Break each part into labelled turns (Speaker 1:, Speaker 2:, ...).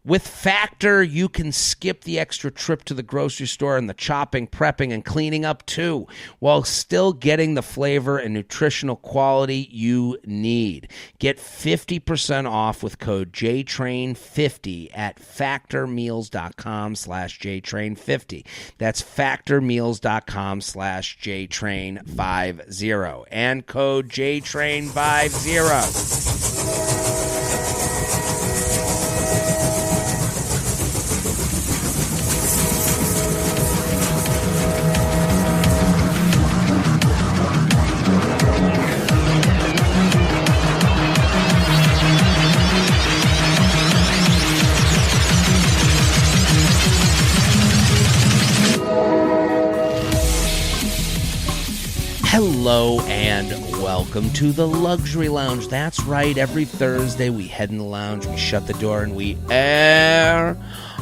Speaker 1: With Factor, you can skip the extra trip to the grocery store and the chopping, prepping, and cleaning up too, while still getting the flavor and nutritional quality you need. Get 50% off with code JTrain50 at factormeals.com/JTrain50. That's factormeals.com/JTrain50 and code JTrain50. Hello and welcome to the Luxury Lounge. That's right, every Thursday we head in the lounge, we shut the door, and we air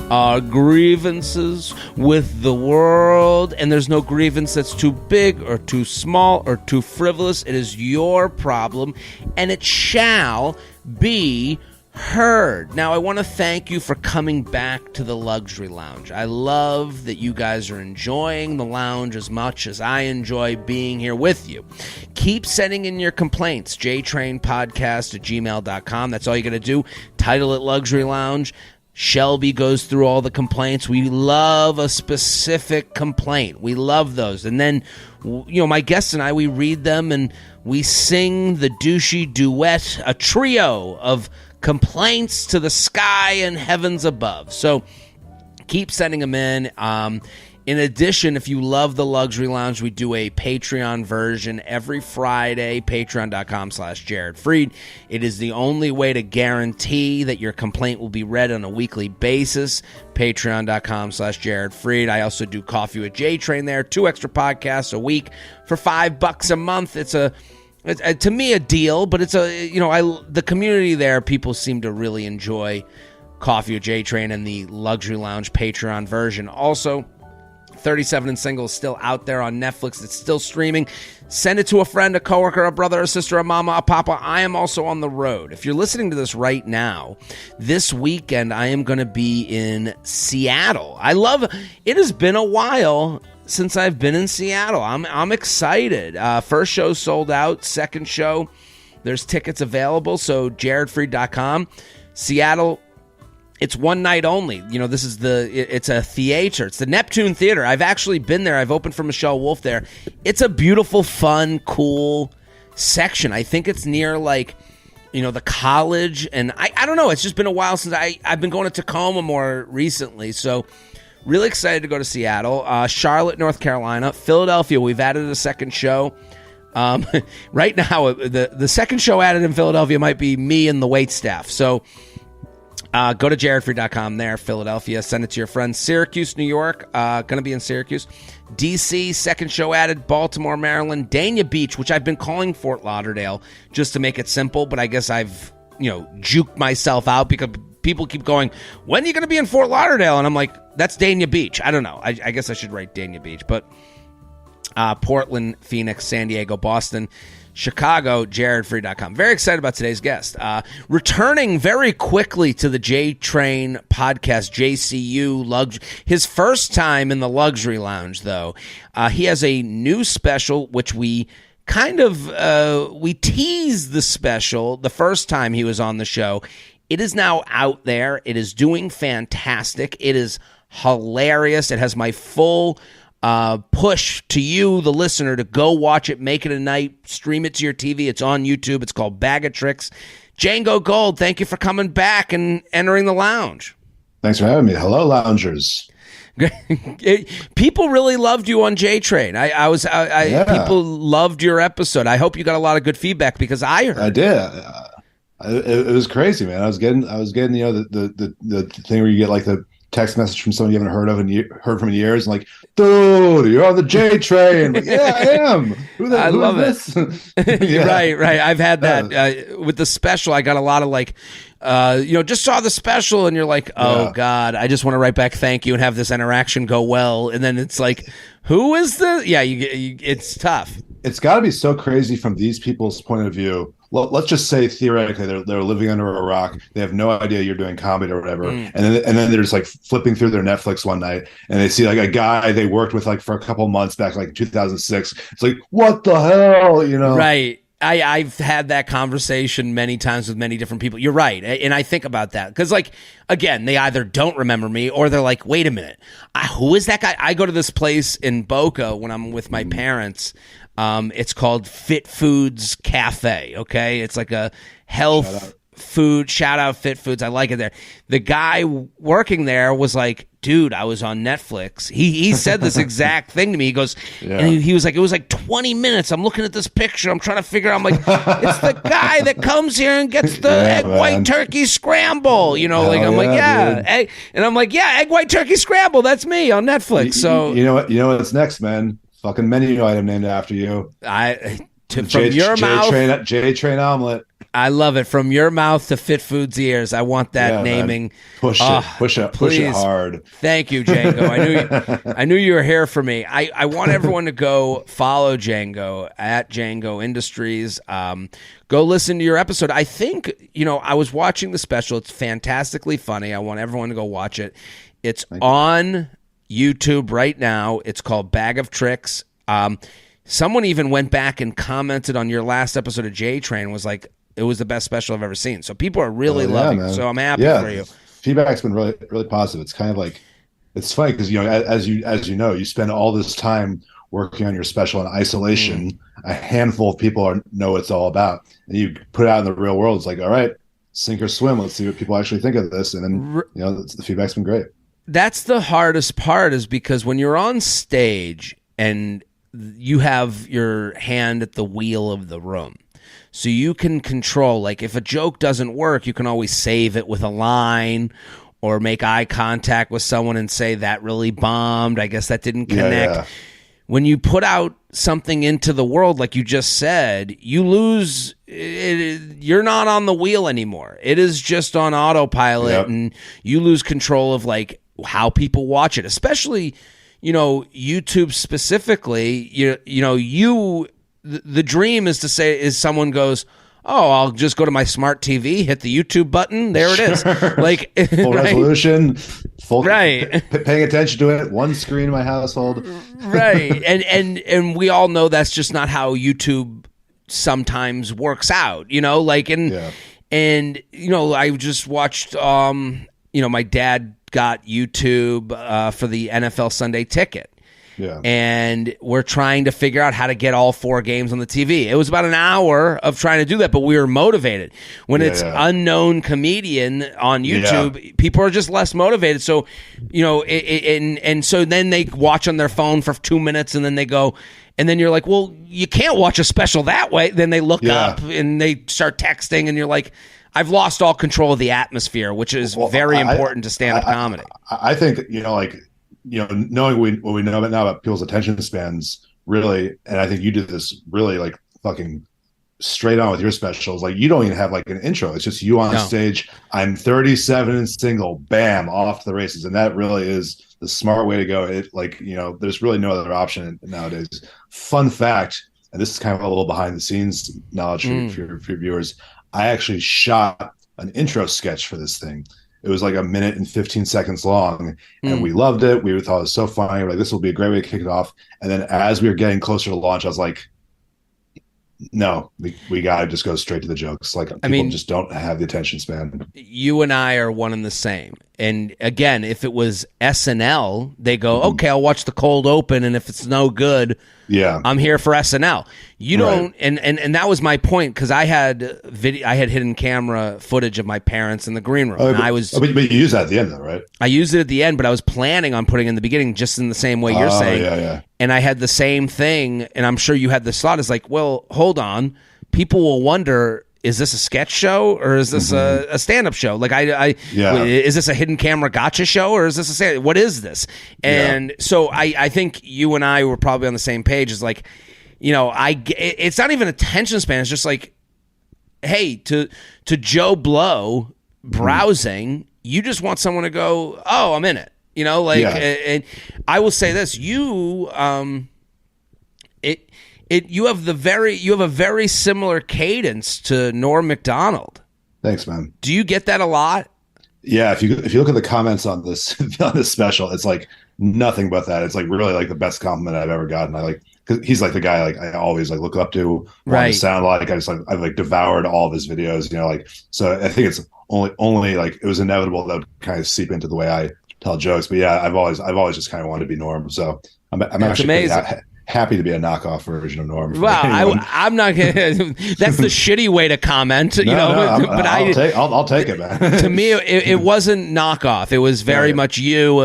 Speaker 1: our grievances with the world. And there's no grievance that's too big or too small or too frivolous. It is your problem, and it shall be heard. Now, I want to thank you for coming back to the Luxury Lounge. I love that you guys are enjoying the lounge as much as I enjoy being here with you. Keep sending in your complaints, jtrainpodcast@gmail.com. That's all you got to do. Title it Luxury Lounge. Shelby goes through all the complaints. We love a specific complaint. We love those. And then, my guests and I, we read them and we sing the douchey duet, a trio of complaints to the sky and heavens above. So keep sending them in. In addition, if you love the Luxury Lounge, we do a Patreon version every Friday, patreon.com/Jared Freed. It is the only way to guarantee that your complaint will be read on a weekly basis, patreon.com/Jared Freed. I also do Coffee with JTrain there, 2 extra podcasts a week for $5 a month. It's to me a deal, but it's the community there, people seem to really enjoy Coffee with JTrain and the Luxury Lounge Patreon version. Also, 37 and Single is still out there on Netflix. It's still streaming. Send it to a friend, a coworker, a brother, a sister, a mama, a papa. I am also on the road. If you're listening to this right now, this weekend I am going to be in Seattle. It has been a while since I've been in Seattle. I'm excited. First show sold out. Second show, there's tickets available. So jaredfreed.com. Seattle, it's one night only. It's a theater. It's the Neptune Theater. I've actually been there. I've opened for Michelle Wolf there. It's a beautiful, fun, cool section. I think it's near the college. And I don't know. It's just been a while since I've been going to Tacoma more recently. So really excited to go to Seattle. Charlotte, North Carolina. Philadelphia, we've added a second show. Right now, the second show added in Philadelphia might be me and the waitstaff. So go to jaredfree.com there, Philadelphia. Send it to your friends. Syracuse, New York. Going to be in Syracuse. D.C., second show added. Baltimore, Maryland. Dania Beach, which I've been calling Fort Lauderdale just to make it simple, but I guess I've, juked myself out because people keep going, when are you going to be in Fort Lauderdale? And I'm like, that's Dania Beach. I don't know. I guess I should write Dania Beach. But Portland, Phoenix, San Diego, Boston, Chicago, jaredfree.com. Very excited about today's guest. Returning very quickly to the JTrain podcast, JCU, his first time in the Luxury Lounge, though. He has a new special, which we we teased the special the first time he was on the show. It is now out there. It is doing fantastic. It is hilarious. It has my full push to you, the listener, to go watch it, make it a night, stream it to your TV. It's on YouTube. It's called Bag of Tricks. Jango Gold, thank you for coming back and entering the lounge.
Speaker 2: Thanks for having me. Hello, loungers.
Speaker 1: People really loved you on JTrain. People loved your episode. I hope you got a lot of good feedback because I heard.
Speaker 2: I did. It was crazy, man. I was getting the thing where you get like the text message from someone you haven't heard from in years, and like, dude, you're on the JTrain. Like, yeah, I am.
Speaker 1: I love
Speaker 2: this?
Speaker 1: Yeah. Right. I've had that with the special. I got a lot of just saw the special, and you're like, oh God, I just want to write back thank you and have this interaction go well, and then it's like, who is the? Yeah, it's tough.
Speaker 2: It's got to be so crazy from these people's point of view. let's just say theoretically they're living under a rock. They have no idea you're doing comedy or whatever, and then they're just like flipping through their Netflix one night and they see like a guy they worked with like for a couple months back like 2006. It's like, what the hell, you know?
Speaker 1: Right. I've had that conversation many times with many different people. You're right. And I think about that because, like, again, they either don't remember me or they're like, wait a minute, who is that guy? I go to this place in Boca when I'm with my parents. It's called Fit Foods Cafe, okay? It's like a health food, shout out Fit Foods. I like it there. The guy working there was like, dude, I was on Netflix. He said this exact thing to me. He goes, and he was like, it was like 20 minutes. I'm looking at this picture. I'm trying to figure out. I'm like, it's the guy that comes here and gets the egg white turkey scramble. You know, like I'm like, egg, and I'm like, yeah, egg white turkey scramble. That's me on Netflix. So
Speaker 2: you know what? You know what's next, man? Fucking menu item named after you.
Speaker 1: From your mouth,
Speaker 2: JTrain omelet.
Speaker 1: I love it. From your mouth to Fit Foods' ears. I want that naming.
Speaker 2: Man. Push it hard.
Speaker 1: Thank you, Jango. I knew you were here for me. I want everyone to go follow Jango at Jango Industries. Go listen to your episode. I think, I was watching the special. It's fantastically funny. I want everyone to go watch it. It's on YouTube right now. It's called Bag of Tricks. Someone even went back and commented on your last episode of JTrain, was like, it was the best special I've ever seen. So people are really loving it. So I'm happy for you.
Speaker 2: Feedback's been really, really positive. It's kind of like, it's funny because, as you know, you spend all this time working on your special in isolation. A handful of people know what it's all about. And you put it out in the real world. It's like, all right, sink or swim. Let's see what people actually think of this. And then, the feedback's been great. That's
Speaker 1: the hardest part, is because when you're on stage and you have your hand at the wheel of the room, so you can control, like if a joke doesn't work, you can always save it with a line or make eye contact with someone and say that really bombed. I guess that didn't connect. Yeah. When you put out something into the world, like you just said, you lose. You're not on the wheel anymore. It is just on autopilot, and you lose control of like how people watch it, especially, YouTube specifically. The dream is to say, is someone goes, oh, I'll just go to my smart TV, hit the YouTube button, there it is. Like
Speaker 2: full resolution,
Speaker 1: right.
Speaker 2: Paying attention to it, one screen in my household.
Speaker 1: Right. And we all know that's just not how YouTube sometimes works out, and I just watched my dad got YouTube for the NFL Sunday Ticket. Yeah. And we're trying to figure out how to get all 4 games on the TV. It was about an hour of trying to do that, but we were motivated. When it's unknown comedian on YouTube, people are just less motivated. So, and so then they watch on their phone for 2 minutes and then they go, and then you're like, well, you can't watch a special that way. Then they look up and they start texting and you're like, I've lost all control of the atmosphere, which is very important to stand-up comedy.
Speaker 2: I think, knowing what we know now about people's attention spans, really, and I think you did this really like fucking straight on with your specials. Like you don't even have like an intro. It's just you on stage. I'm 37 and single. Bam, off to the races. And that really is the smart way to go. There's really no other option nowadays. Fun fact, and this is kind of a little behind the scenes knowledge for your viewers. I actually shot an intro sketch for this thing. It was like 1 minute and 15 seconds long, and we loved it. We thought it was so funny. We're like, this will be a great way to kick it off. And then as we were getting closer to launch, I was like, no, we got to just go straight to the jokes. Like, people just don't have the attention span.
Speaker 1: You and I are one and the same. And again, if it was SNL, they go, okay, I'll watch the cold open, and if it's no good, I'm here for SNL. You don't, and that was my point, because I had hidden camera footage of my parents in the green room.
Speaker 2: But you use that at the end, though, right?
Speaker 1: I used it at the end, but I was planning on putting it in the beginning, just in the same way you're saying.
Speaker 2: Yeah.
Speaker 1: And I had the same thing, and I'm sure you had this thought. It's like, well, hold on. People will wonder, is this a sketch show or is this a stand-up show? Like, is this a hidden camera gotcha show or is this what is this? And so I think you and I were probably on the same page. It's like, it's not even attention span. It's just like, hey, to Joe Blow browsing, you just want someone to go, oh, I'm in it. And I will say this, You have a very similar cadence to Norm Macdonald.
Speaker 2: Thanks, man.
Speaker 1: Do you get that a lot?
Speaker 2: Yeah, if you look at the comments on this special, it's like nothing but that. It's like really like the best compliment I've ever gotten. Cause he's like the guy like I always like look up to, want to sound like. I've like devoured all of his videos, so I think it's only like it was inevitable that would kind of seep into the way I tell jokes. But yeah, I've always just kind of wanted to be Norm. So I'm actually happy to be a knockoff version of Norm.
Speaker 1: Wow, I'm not gonna. That's the shitty way to comment, but
Speaker 2: I'll take it, man.
Speaker 1: To me, it wasn't knockoff. It was very much you,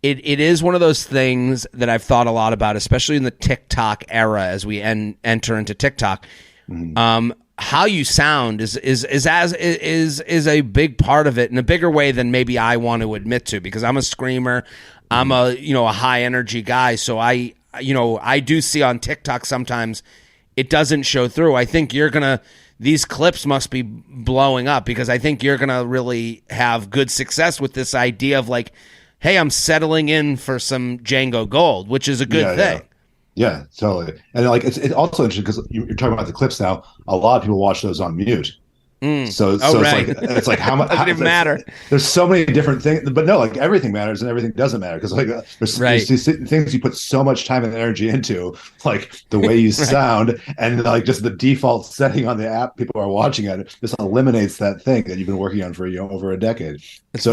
Speaker 1: it is one of those things that I've thought a lot about, especially in the TikTok era as we enter into TikTok. Mm-hmm. How you sound is a big part of it in a bigger way than maybe I want to admit to, because I'm a screamer. I'm a high energy guy, so I do see on TikTok sometimes it doesn't show through. I think these clips must be blowing up because I think you're gonna really have good success with this idea of like, hey, I'm settling in for some Jango Gold, which is a good thing.
Speaker 2: Yeah, totally. And like it's also interesting because you're talking about the clips now. A lot of people watch those on mute. So it's like how much
Speaker 1: doesn't even matter.
Speaker 2: There's so many different things, but no, like everything matters and everything doesn't matter because like there's these things you put so much time and energy into, like the way you sound and like just the default setting on the app people are watching it just eliminates that thing that you've been working on for over a decade. It's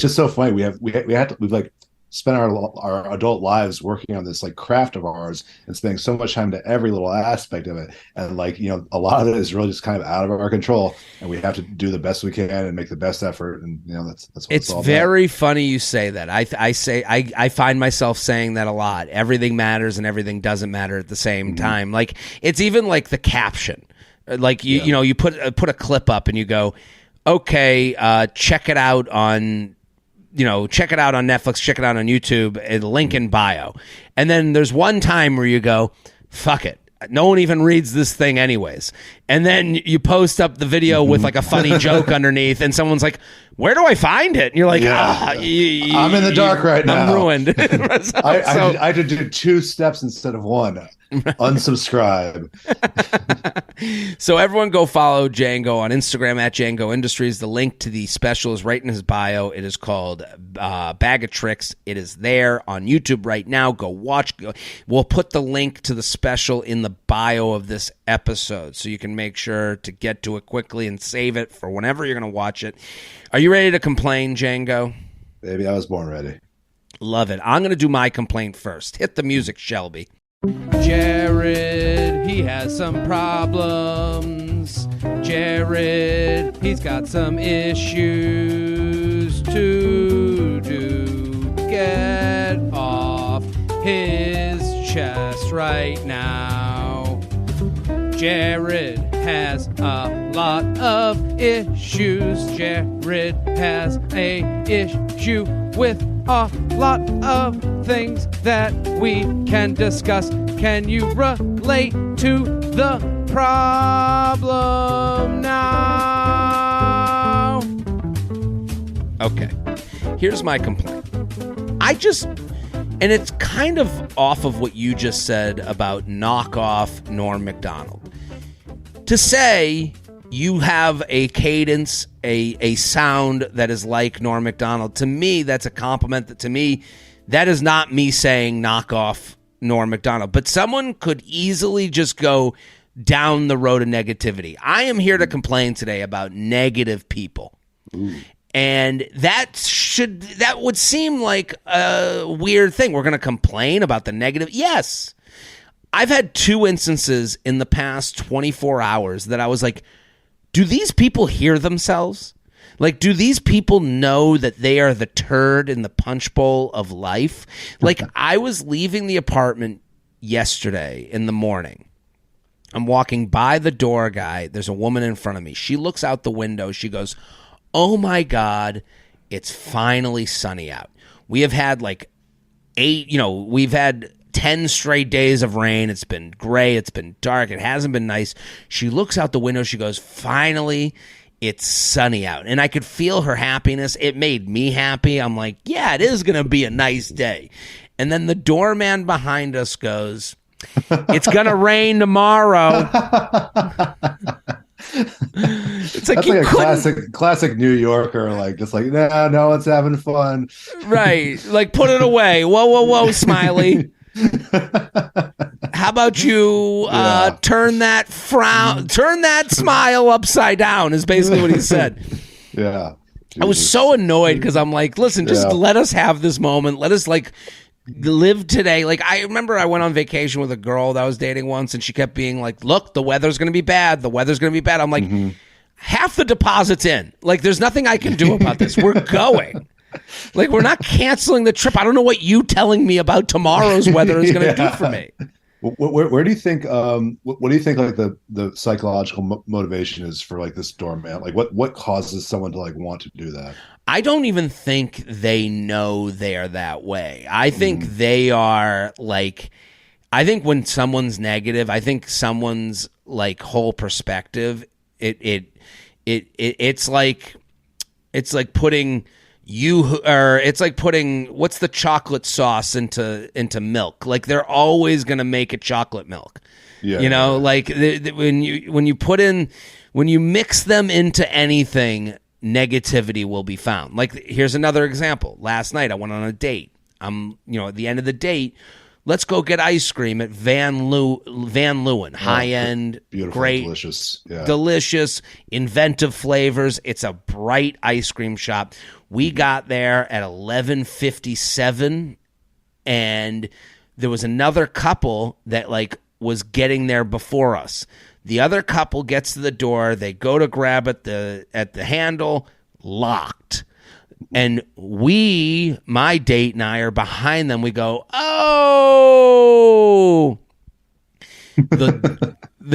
Speaker 2: just so funny. We've like spent our adult lives working on this like craft of ours and spending so much time to every little aspect of it, and like a lot of it is really just kind of out of our control, and we have to do the best we can and make the best effort, and that's what it's all
Speaker 1: very
Speaker 2: about.
Speaker 1: Funny you say that. I find myself saying that a lot. Everything matters and everything doesn't matter at the same time. Like it's even like the caption, like you put a clip up and you go, okay, check it out on Netflix, check it out on YouTube, a link in bio. And then there's one time where you go, fuck it. No one even reads this thing anyways. And then you post up the video with like a funny joke underneath and someone's like, where do I find it? And you're like,
Speaker 2: I'm in the dark right now.
Speaker 1: I'm ruined.
Speaker 2: I had to do 2 steps instead of 1. Unsubscribe.
Speaker 1: So everyone go follow Jango on Instagram at Jango Industries. The link to the special is right in his bio. It is called Bag of Tricks. It is there on YouTube right now. Go watch. We'll put the link to the special in the bio of this episode so you can make sure to get to it quickly and save it for whenever you're going to watch it. Are you ready to complain, Jango?
Speaker 2: Baby, I was born ready.
Speaker 1: Love it. I'm going to do my complaint first. Hit the music, Shelby. Jared, he has some problems. Jared, he's got some issues to do. Get off his chest right now. Jared has a lot of issues. Jared has a issue with a lot of things that we can discuss. Can you relate to the problem now? Okay, here's my complaint. And it's kind of off of what you just said about knockoff Norm Macdonald. To say you have a cadence, a sound that is like Norm Macdonald, to me, that's a compliment. To me, that is not me saying knockoff Norm Macdonald. But someone could easily just go down the road of negativity. I am here to complain today about negative people. Ooh. And that would seem like a weird thing. We're going to complain about the negative. Yes. I've had 2 instances in the past 24 hours that I was like, do these people hear themselves? Like, do these people know that they are the turd in the punch bowl of life? Like, I was leaving the apartment yesterday in the morning. I'm walking by the door guy. There's a woman in front of me. She looks out the window. She goes, oh my God, it's finally sunny out. We have had like 10 straight days of rain. It's been gray. It's been dark. It hasn't been nice. She looks out the window. She goes, finally, it's sunny out. And I could feel her happiness. It made me happy. I'm like, yeah, it is going to be a nice day. And then the doorman behind us goes, It's gonna rain tomorrow. It's like
Speaker 2: That's
Speaker 1: you
Speaker 2: like a
Speaker 1: couldn't,
Speaker 2: classic New Yorker, like just like no one's having fun.
Speaker 1: right? Like put it away. Whoa, Smiley. How about you
Speaker 2: Yeah.
Speaker 1: turn that smile upside down? Is basically what he said.
Speaker 2: Yeah.
Speaker 1: I was
Speaker 2: Jesus.
Speaker 1: so annoyed because I'm like, listen, just let us have this moment. Let us like live today. Like I remember I went on vacation with a girl that I was dating once, and she kept being like, look, the weather's going to be bad. The weather's going to be bad. I'm like, half the deposit's in. Like there's nothing I can do about this. We're going. Like we're not canceling the trip. I don't know what you telling me about tomorrow's weather is going to do for me.
Speaker 2: Where do you think? What do you think? Like the psychological motivation is for like this doormat? Like what causes someone to like want to do that?
Speaker 1: I don't even think they know they're that way. I think they are like. I think when someone's negative, I think someone's like whole perspective. It's like putting. It's like putting what's the chocolate sauce into milk. Like they're always going to make it chocolate milk. Yeah, you know, like when you mix them into anything, negativity will be found. Like here's another example. Last night I went on a date. At the end of the date, let's go get ice cream at Van Leeuwen. High end,
Speaker 2: beautiful,
Speaker 1: great, delicious, inventive flavors. It's a bright ice cream shop. We got there at 11:57, and there was another couple that like was getting there before us. The other couple gets to the door. They go to grab at the handle, locked. And my date and I are behind them. We go, oh,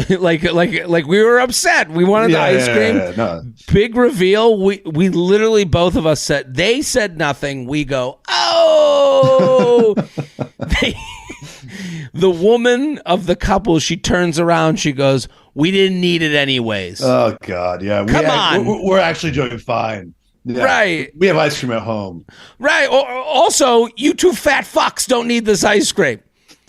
Speaker 1: like we were upset. We wanted the ice cream. No. Big reveal. We literally both of us said. They said nothing. We go, oh. The woman of the couple, she turns around. She goes, we didn't need it anyways.
Speaker 2: Oh God, yeah.
Speaker 1: Come on.
Speaker 2: We're actually doing fine. Yeah.
Speaker 1: Right.
Speaker 2: We have ice cream at home.
Speaker 1: Right. Also, you two fat fucks don't need this ice cream.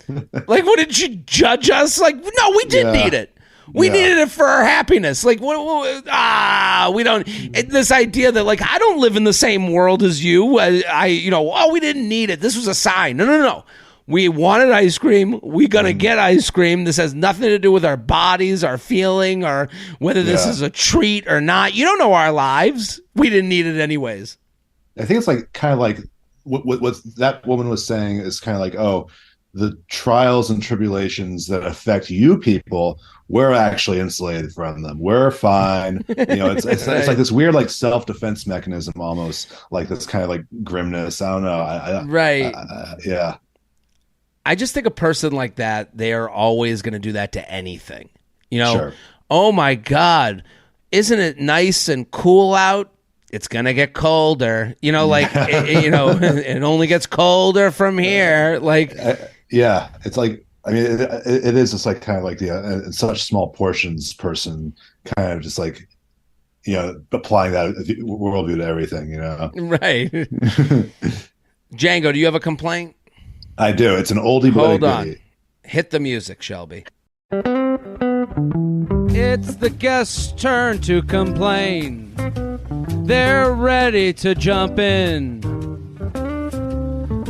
Speaker 1: Like, what did you judge us? Like, no, we did need it. We needed it for our happiness. Like, we don't. This idea that, like, I don't live in the same world as you. We didn't need it. This was a sign. No. We wanted ice cream. We're going to get ice cream. This has nothing to do with our bodies, our feeling, or whether this is a treat or not. You don't know our lives. We didn't need it anyways.
Speaker 2: I think it's like kind of like what that woman was saying is kind of like, oh, the trials and tribulations that affect you people, we're actually insulated from them. We're fine. It's it's like this weird like self-defense mechanism almost, like this kind of like grimness. I don't know. Yeah.
Speaker 1: I just think a person like that, they are always going to do that to anything.
Speaker 2: Sure.
Speaker 1: Oh my God, isn't it nice and cool out? It's going to get colder. It only gets colder from here. Like,
Speaker 2: it's like, I mean, it is just like kind of like in such small portions person kind of just like, applying that worldview to everything,
Speaker 1: Right. Jango, do you have a complaint?
Speaker 2: I do. It's an oldie but
Speaker 1: Hold
Speaker 2: a
Speaker 1: on.
Speaker 2: goodie.
Speaker 1: Hit the music, Shelby. It's the guest's turn to complain. They're ready to jump in.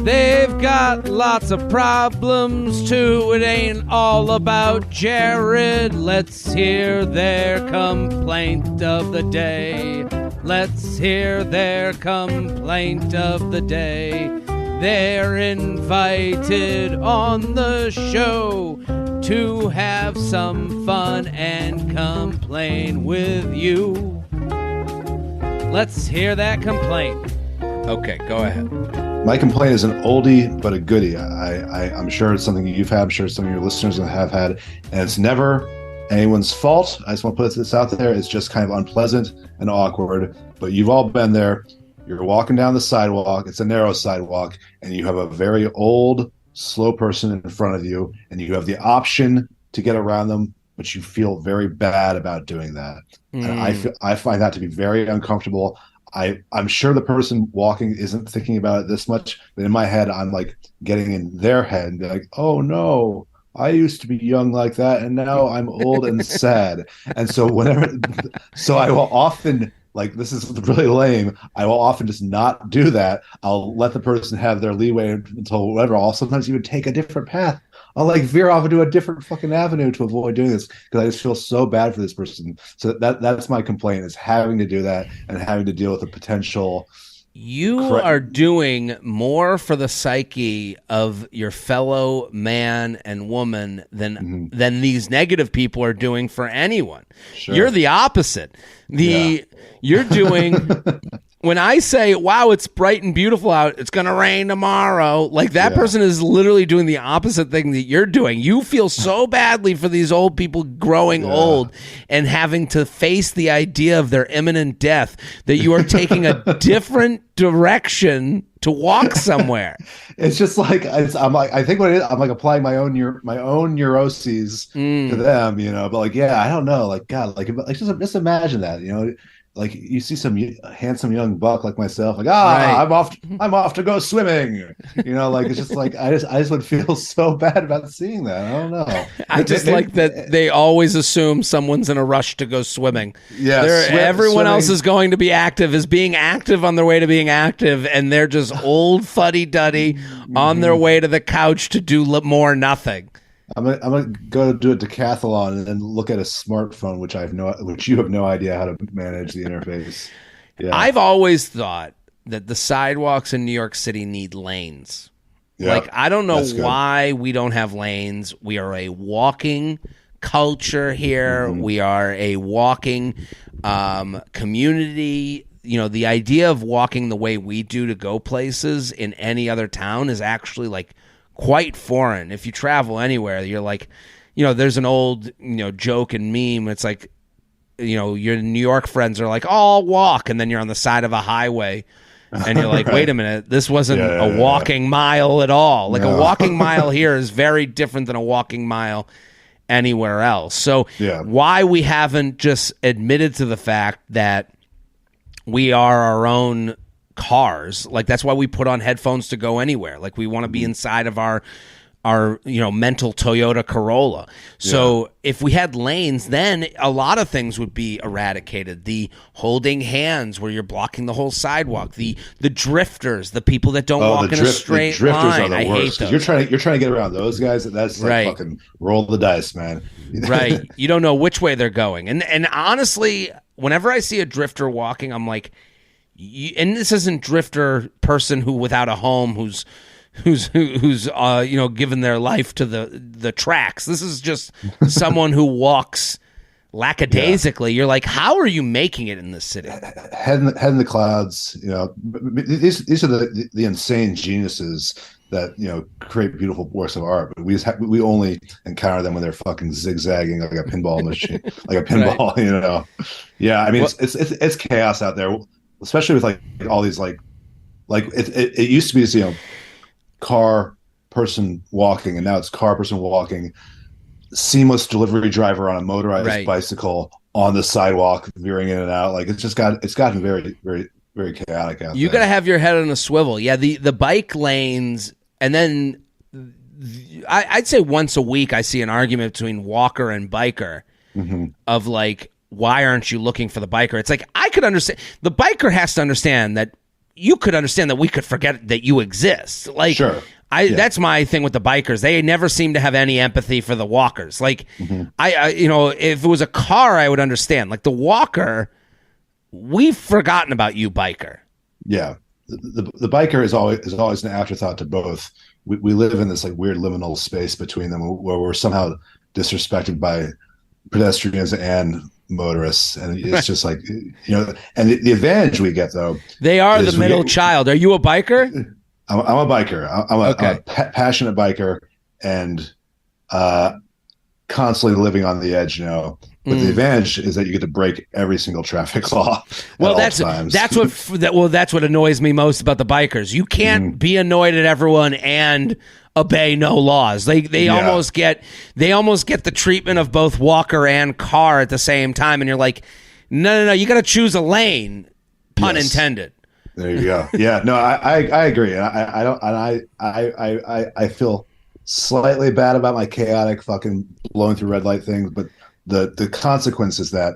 Speaker 1: They've got lots of problems too. It ain't all about Jared. Let's hear their complaint of the day. Let's hear their complaint of the day. They're invited on the show to have some fun and complain with you. Let's hear that complaint. Okay, go ahead.
Speaker 2: My complaint is an oldie but a goodie. I'm sure it's something you've had. I'm sure some of your listeners have had, and it's never anyone's fault. I just want to put this out there. It's just kind of unpleasant and awkward, but you've all been there. You're walking down the sidewalk. It's a narrow sidewalk, and you have a very old, slow person in front of you, and you have the option to get around them, but you feel very bad about doing that. And I find that to be very uncomfortable. I'm sure the person walking isn't thinking about it this much, but in my head, I'm like getting in their head and be like, oh no, I used to be young like that, and now I'm old and sad. And so so I will often, like, this is really lame. I will often just not do that. I'll let the person have their leeway until whatever. I'll sometimes even take a different path. I'll like veer off into a different fucking avenue to avoid doing this because I just feel so bad for this person. So that's my complaint, is having to do that and having to deal with the potential.
Speaker 1: You are doing more for the psyche of your fellow man and woman than these negative people are doing for anyone.
Speaker 2: Sure.
Speaker 1: You're the opposite. You're doing when I say, wow, it's bright and beautiful out, it's going to rain tomorrow, like that person is literally doing the opposite thing that you're doing. You feel so badly for these old people growing old and having to face the idea of their imminent death that you are taking a different direction to walk somewhere.
Speaker 2: It's just like I think what it is, I'm like applying my own neuroses to them, but like, I don't know, like, God, like just imagine that, like you see some handsome young buck like myself, like, right. I'm off to go swimming. Like, it's just like I just would feel so bad about seeing that. I don't know.
Speaker 1: I just like that they always assume someone's in a rush to go swimming.
Speaker 2: Yeah,
Speaker 1: everyone else is going to be active, is being active on their way to being active, and they're just old fuddy-duddy on their way to the couch to do more nothing.
Speaker 2: I'm gonna go do a decathlon and then look at a smartphone, which you have no idea how to manage the interface. Yeah.
Speaker 1: I've always thought that the sidewalks in New York City need lanes. Yep. Like, I don't know why we don't have lanes. We are a walking culture here. We are a walking community. The idea of walking the way we do to go places in any other town is actually like quite foreign. If you travel anywhere, you're like, there's an old, joke and meme. It's like, your New York friends are like, oh, I'll walk. And then you're on the side of a highway and you're like, wait a minute, this wasn't a walking mile at all. Like a walking mile here is very different than a walking mile anywhere else. So why we haven't just admitted to the fact that we are our own cars, like that's why we put on headphones to go anywhere. Like we want to be inside of our mental Toyota Corolla. So if we had lanes, then a lot of things would be eradicated. The holding hands where you're blocking the whole sidewalk, the drifters, the people that don't walk in a straight line.
Speaker 2: I hate those. You're trying to get around those guys. That's like fucking roll the dice, man.
Speaker 1: Right. You don't know which way they're going. And honestly, whenever I see a drifter walking, I'm like, and this isn't drifter person who without a home who's given their life to the tracks. This is just someone who walks lackadaisically. You're like, how are you making it in this city?
Speaker 2: Head in the clouds. These are the insane geniuses that create beautiful works of art, but we only encounter them when they're fucking zigzagging like a pinball machine, like a pinball. Right. I mean, it's chaos out there. Especially with like all these like it used to be car person walking, and now it's car person walking, seamless delivery driver on a motorized bicycle on the sidewalk veering in and out. Like it's gotten very, very, very chaotic out there.
Speaker 1: You gotta have your head on a swivel. Yeah, the bike lanes, and then I'd say once a week I see an argument between walker and biker of like, why aren't you looking for the biker? It's like, I could understand. The biker has to understand that you could understand that we could forget that you exist. Like, sure. That's my thing with the bikers. They never seem to have any empathy for the walkers. Like, if it was a car, I would understand. Like the walker, we've forgotten about you, biker.
Speaker 2: Yeah. The biker is always an afterthought to both. We live in this like weird liminal space between them where we're somehow disrespected by pedestrians and motorists, and it's just like and the advantage we get though,
Speaker 1: they are the middle child. Are you a biker?
Speaker 2: I'm a biker. I'm a passionate biker, and constantly living on the edge. But the advantage is that you get to break every single traffic law.
Speaker 1: Well, that's what annoys me most about the bikers. You can't be annoyed at everyone and obey no laws. They almost get the treatment of both walker and car at the same time, and you're like, no, you got to choose a lane, pun intended.
Speaker 2: There you go. Yeah, no, I agree. I don't, and I feel slightly bad about my chaotic fucking blowing through red light things, but the consequence is that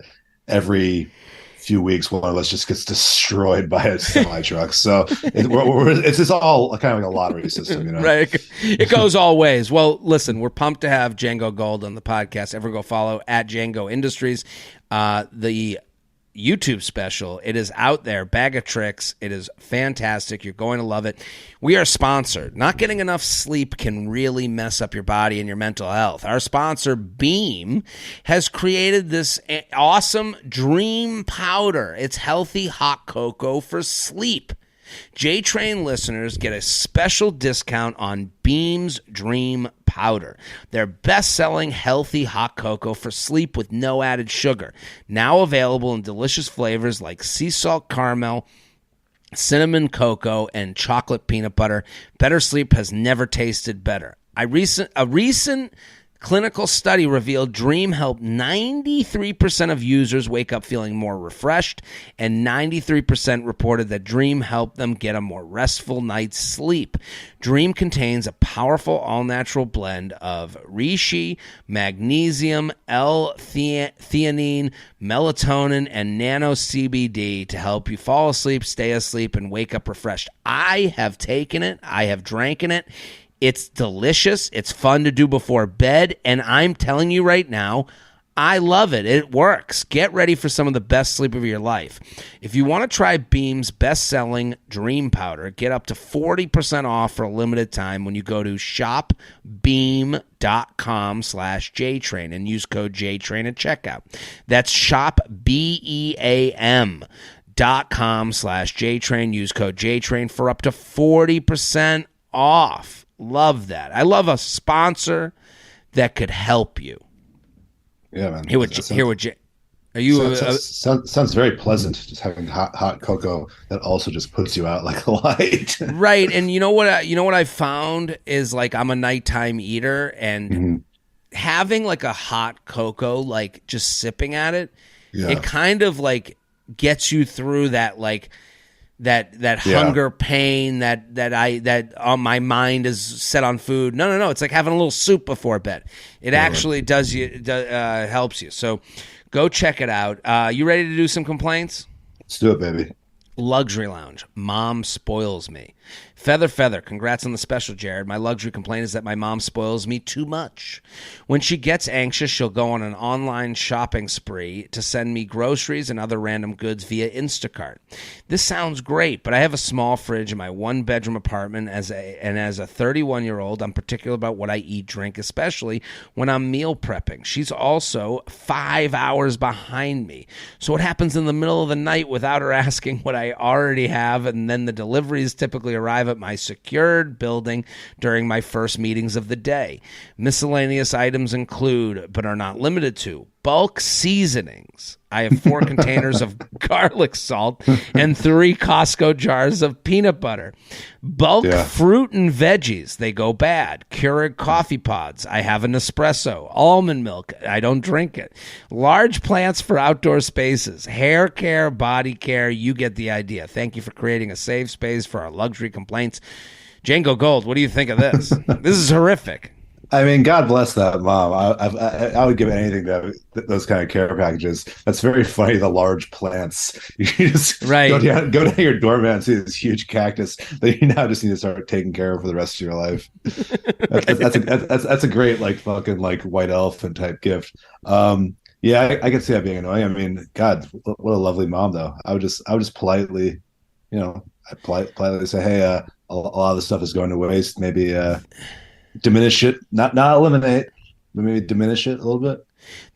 Speaker 2: every few weeks one of us just gets destroyed by a semi truck. So it's just all kind of like a lottery system, you know?
Speaker 1: Right. It goes all ways. Well, listen, we're pumped to have Jango Gold on the podcast. Everyone go follow at Jango Industries. The YouTube special, it is out there. Bag of Tricks. It is fantastic. You're going to love it. We are sponsored. Not getting enough sleep can really mess up your body and your mental health. Our sponsor, Beam, has created this awesome dream powder. It's healthy hot cocoa for sleep. JTrain listeners get a special discount on Beam's Dream Powder, their best-selling healthy hot cocoa for sleep with no added sugar. Now available in delicious flavors like sea salt caramel, cinnamon cocoa, and chocolate peanut butter. Better sleep has never tasted better. A recent clinical study revealed Dream helped 93% of users wake up feeling more refreshed, and 93% reported that Dream helped them get a more restful night's sleep. Dream contains a powerful all-natural blend of reishi, magnesium, L-theanine, melatonin, and nano CBD to help you fall asleep, stay asleep, and wake up refreshed. I have taken it. I have drank it. It's delicious. It's fun to do before bed. And I'm telling you right now, I love it. It works. Get ready for some of the best sleep of your life. If you want to try Beam's best-selling Dream Powder, get up to 40% off for a limited time when you go to shopbeam.com/JTrain and use code JTrain at checkout. That's shopbeam.com/JTrain. Use code JTrain for up to 40% off. Love that. I love a sponsor that could help you.
Speaker 2: Yeah, man.
Speaker 1: Are you?
Speaker 2: Sounds very pleasant. Just having hot cocoa that also just puts you out like a light.
Speaker 1: Right, and you know what I found is, like, I'm a nighttime eater, and having like a hot cocoa, like just sipping at it, it kind of like gets you through that, like, that hunger pain that my mind is set on food. No. It's like having a little soup before bed. It actually helps you. So go check it out. You ready to do some complaints?
Speaker 2: Let's do it, baby.
Speaker 1: Luxury Lounge. Mom spoils me. Feather, congrats on the special, Jared. My luxury complaint is that my mom spoils me too much. When she gets anxious, she'll go on an online shopping spree to send me groceries and other random goods via Instacart. This sounds great, but I have a small fridge in my one-bedroom apartment, and as a 31-year-old, I'm particular about what I eat, drink, especially when I'm meal prepping. She's also 5 hours behind me. So what happens in the middle of the night without her asking what I already have, and then the deliveries typically arrive at my secured building during my first meetings of the day. Miscellaneous items include, but are not limited to, bulk seasonings. I have 4 containers of garlic salt and 3 Costco jars of peanut butter. Bulk fruit and veggies. They go bad. Keurig coffee pods. I have an espresso. Almond milk. I don't drink it. Large plants for outdoor spaces. Hair care, body care. You get the idea. Thank you for creating a safe space for our luxury complaints. Jango Gold, what do you think of this? This is horrific.
Speaker 2: I mean, God bless that mom. I would give anything to those kind of care packages. That's very funny. The large plants. You just go down your doormat and see this huge cactus that you now just need to start taking care of for the rest of your life. That's a great, like, fucking, like, white elephant type gift. Yeah, I can see that being annoying. I mean, God, what a lovely mom though. I would just politely, politely say, hey, a lot of the stuff is going to waste. Maybe diminish it, not eliminate, but maybe diminish it a little bit.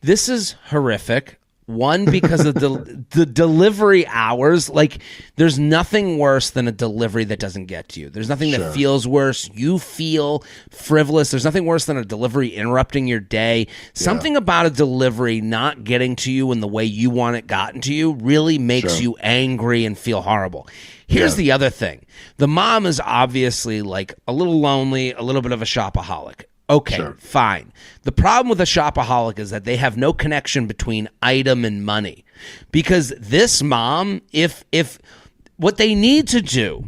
Speaker 1: This is horrific. One, because of the delivery hours. Like, there's nothing worse than a delivery that doesn't get to you. There's nothing that feels worse. You feel frivolous. There's nothing worse than a delivery interrupting your day. Something about a delivery not getting to you in the way you want it gotten to you really makes you angry and feel horrible. Here's the other thing. The mom is obviously, like, a little lonely, a little bit of a shopaholic. Okay, fine. The problem with a shopaholic is that they have no connection between item and money. Because this mom, if what they need to do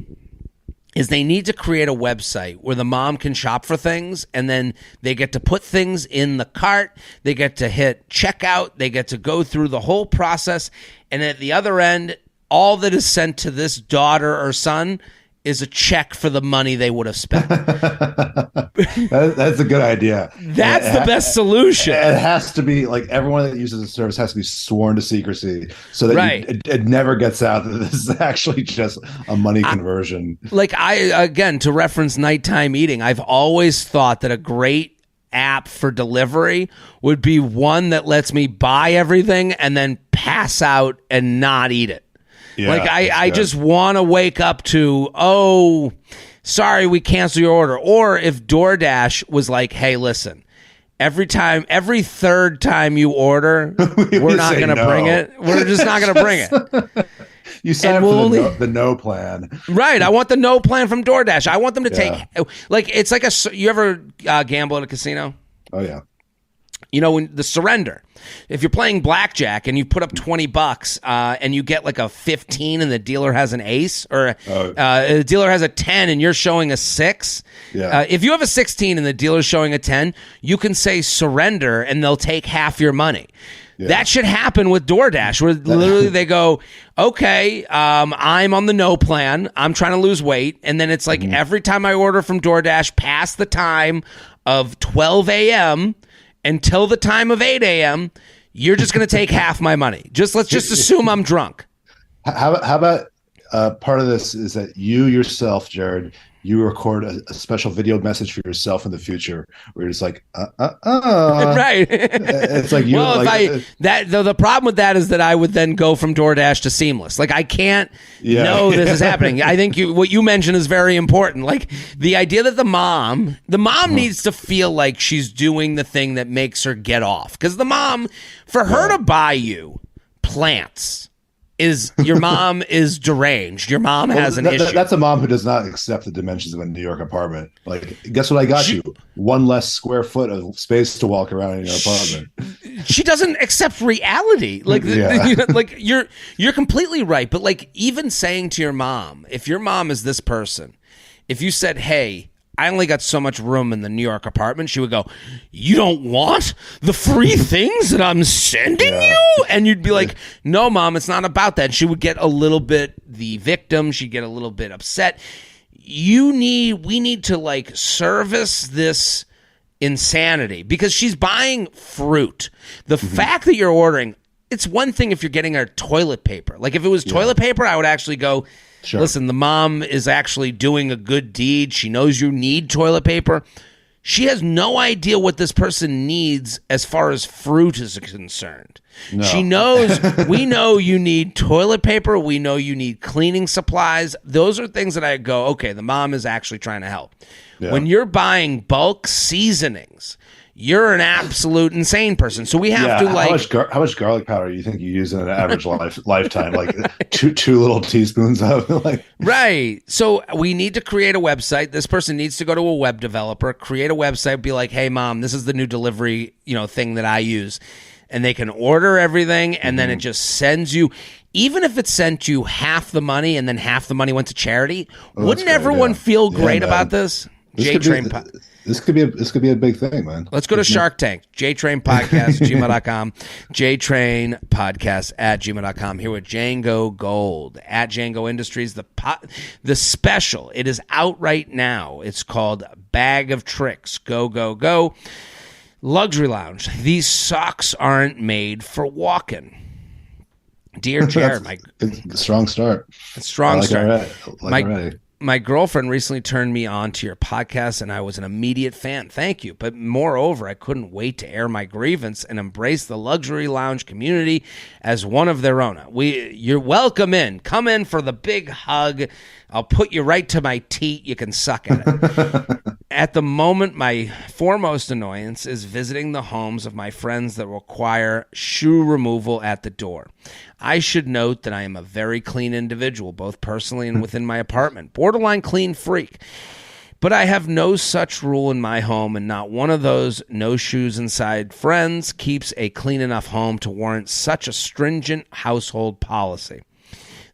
Speaker 1: is they need to create a website where the mom can shop for things, and then they get to put things in the cart, they get to hit checkout, they get to go through the whole process, and at the other end, all that is sent to this daughter or son is a check for the money they would have spent.
Speaker 2: That's a good idea.
Speaker 1: That's the best solution.
Speaker 2: It has to be like everyone that uses the service has to be sworn to secrecy so that it never gets out that this is actually just a money conversion.
Speaker 1: Again, to reference nighttime eating, I've always thought that a great app for delivery would be one that lets me buy everything and then pass out and not eat it. Yeah, I just want to wake up to, oh, sorry, we canceled your order. Or if DoorDash was like, hey, listen, every third time you order, we're not going to bring it. We're just not going to bring it.
Speaker 2: You sign up for the no plan.
Speaker 1: Right. I want the no plan from DoorDash. I want them to take, it's like you ever gamble at a casino?
Speaker 2: Oh, yeah.
Speaker 1: You know, when the surrender, if you're playing blackjack and you put up $20 and you get like a 15 and the dealer has an ace, or the dealer has a 10 and you're showing a 6. Yeah. If you have a 16 and the dealer's showing a 10, you can say surrender and they'll take half your money. Yeah. That should happen with DoorDash, where literally they go, okay, I'm on the no plan. I'm trying to lose weight. And then it's like every time I order from DoorDash past the time of 12 a.m., until the time of 8 a.m., you're just going to take half my money. Let's just assume I'm drunk.
Speaker 2: How about part of this is that you yourself, Jared, you record a special video message for yourself in the future where you're just like,
Speaker 1: right.
Speaker 2: It's like you.
Speaker 1: Well, the problem with that is that I would then go from DoorDash to Seamless. Like I can't know this is happening. I think what you mentioned is very important. Like the idea that the mom needs to feel like she's doing the thing that makes her get off. Because the mom, for her to buy you plants, your mom is deranged. Your mom has an issue.
Speaker 2: That's a mom who does not accept the dimensions of a New York apartment. Like, guess what I got you? One less square foot of space to walk around in your apartment.
Speaker 1: She doesn't accept reality. Like, you're completely right. But like, even saying to your mom, if your mom is this person, if you said, hey, I only got so much room in the New York apartment, she would go, you don't want the free things that I'm sending you? And you'd be like, no, Mom, it's not about that. She would get a little bit the victim. She'd get a little bit upset. We need to like service this insanity because she's buying fruit. The fact that you're ordering, it's one thing if you're getting her toilet paper. Like if it was toilet paper, I would actually go, sure. Listen, the mom is actually doing a good deed. She knows you need toilet paper. She has no idea what this person needs as far as fruit is concerned. No. She knows, we know you need toilet paper. We know you need cleaning supplies. Those are things that I go, okay, the mom is actually trying to help. Yeah. When you're buying bulk seasonings, you're an absolute insane person. So we have to like
Speaker 2: how much garlic powder do you think you use in an average lifetime? Like two little teaspoons of like
Speaker 1: right. So we need to create a website. This person needs to go to a web developer, create a website, be like, hey mom, this is the new delivery, thing that I use. And they can order everything and then it just sends you, even if it sent you half the money and then half the money went to charity, wouldn't everyone feel great about this? JTrain.
Speaker 2: This could be a big thing, man.
Speaker 1: Let's go to Shark Tank. JTrain podcast, gmail.com. JTrain podcast at gmail.com. Here with Jango Gold at Jango Industries. The special, it is out right now. It's called Bag of Tricks. Go, go, go. Luxury Lounge. These socks aren't made for walking. Dear Jared,
Speaker 2: strong start.
Speaker 1: Strong start.
Speaker 2: Already.
Speaker 1: My girlfriend recently turned me on to your podcast, and I was an immediate fan. Thank you. But moreover, I couldn't wait to air my grievance and embrace the luxury lounge community as one of their own. You're welcome in. Come in for the big hug. I'll put you right to my teat. You can suck at it. At the moment, my foremost annoyance is visiting the homes of my friends that require shoe removal at the door. I should note that I am a very clean individual, both personally and within my apartment. Borderline clean freak. But I have no such rule in my home, and not one of those no shoes inside friends keeps a clean enough home to warrant such a stringent household policy.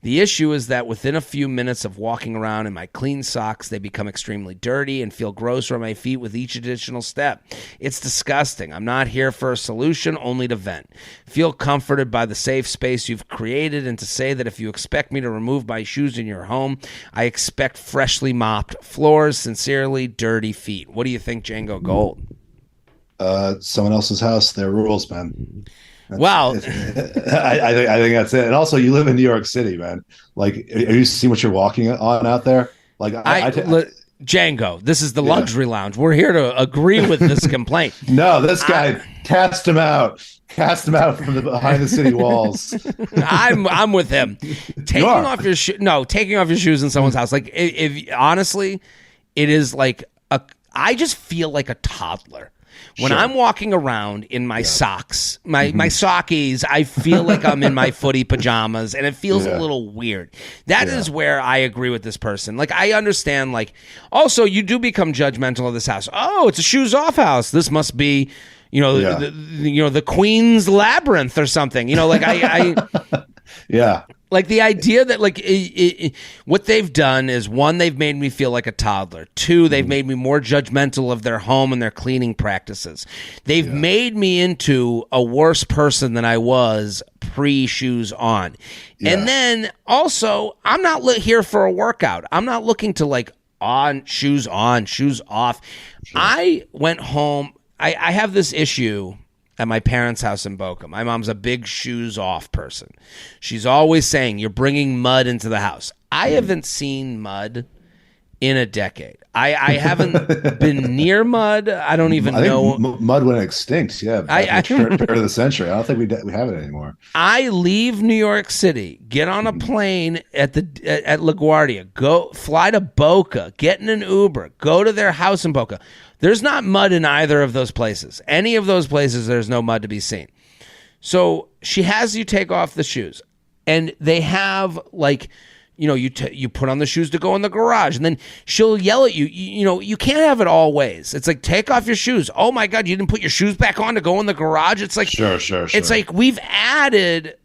Speaker 1: The issue is that within a few minutes of walking around in my clean socks, they become extremely dirty and feel grosser on my feet with each additional step. It's disgusting. I'm not here for a solution, only to vent. Feel comforted by the safe space you've created, and to say that if you expect me to remove my shoes in your home, I expect freshly mopped floors, sincerely, dirty feet. What do you think, Jango Gold?
Speaker 2: Someone else's house, their rules, man.
Speaker 1: Wow.
Speaker 2: I think that's it. And also, you live in New York City, man. Like, have you seen what you're walking on out there? Like,
Speaker 1: Jango, this is the luxury lounge. We're here to agree with this complaint.
Speaker 2: No, this guy cast him out. Cast him out from behind the city walls.
Speaker 1: I'm with him. Taking off your shoes in someone's house. Like, if honestly, it is like I just feel like a toddler. When I'm walking around in my socks, my sockies, I feel like I'm in my footy pajamas, and it feels a little weird. That is where I agree with this person. Like, I understand, like, also, you do become judgmental of this house. Oh, it's a shoes-off house. This must be, the Queen's Labyrinth or something. Like,
Speaker 2: yeah.
Speaker 1: Like, the idea that, like, what they've done is, one, they've made me feel like a toddler. Two, they've made me more judgmental of their home and their cleaning practices. They've made me into a worse person than I was pre-shoes on. Yeah. And then, also, I'm not here for a workout. I'm not looking to, like, on, shoes off. Sure. I went home. I have this issue at my parents' house in Boca. My mom's a big shoes off person. She's always saying, you're bringing mud into the house. I haven't seen mud in a decade. I haven't been near mud. I don't even know.
Speaker 2: Mud went extinct. Yeah. Turn of the century. I don't think we have it anymore.
Speaker 1: I leave New York City, get on a plane at LaGuardia, fly to Boca, get in an Uber, go to their house in Boca. There's not mud in either of those places. Any of those places, there's no mud to be seen. So she has you take off the shoes, and they have, like, you put on the shoes to go in the garage, and then she'll yell at you. You can't have it all ways. It's like, take off your shoes. Oh my God, you didn't put your shoes back on to go in the garage. It's like, sure. It's like we've added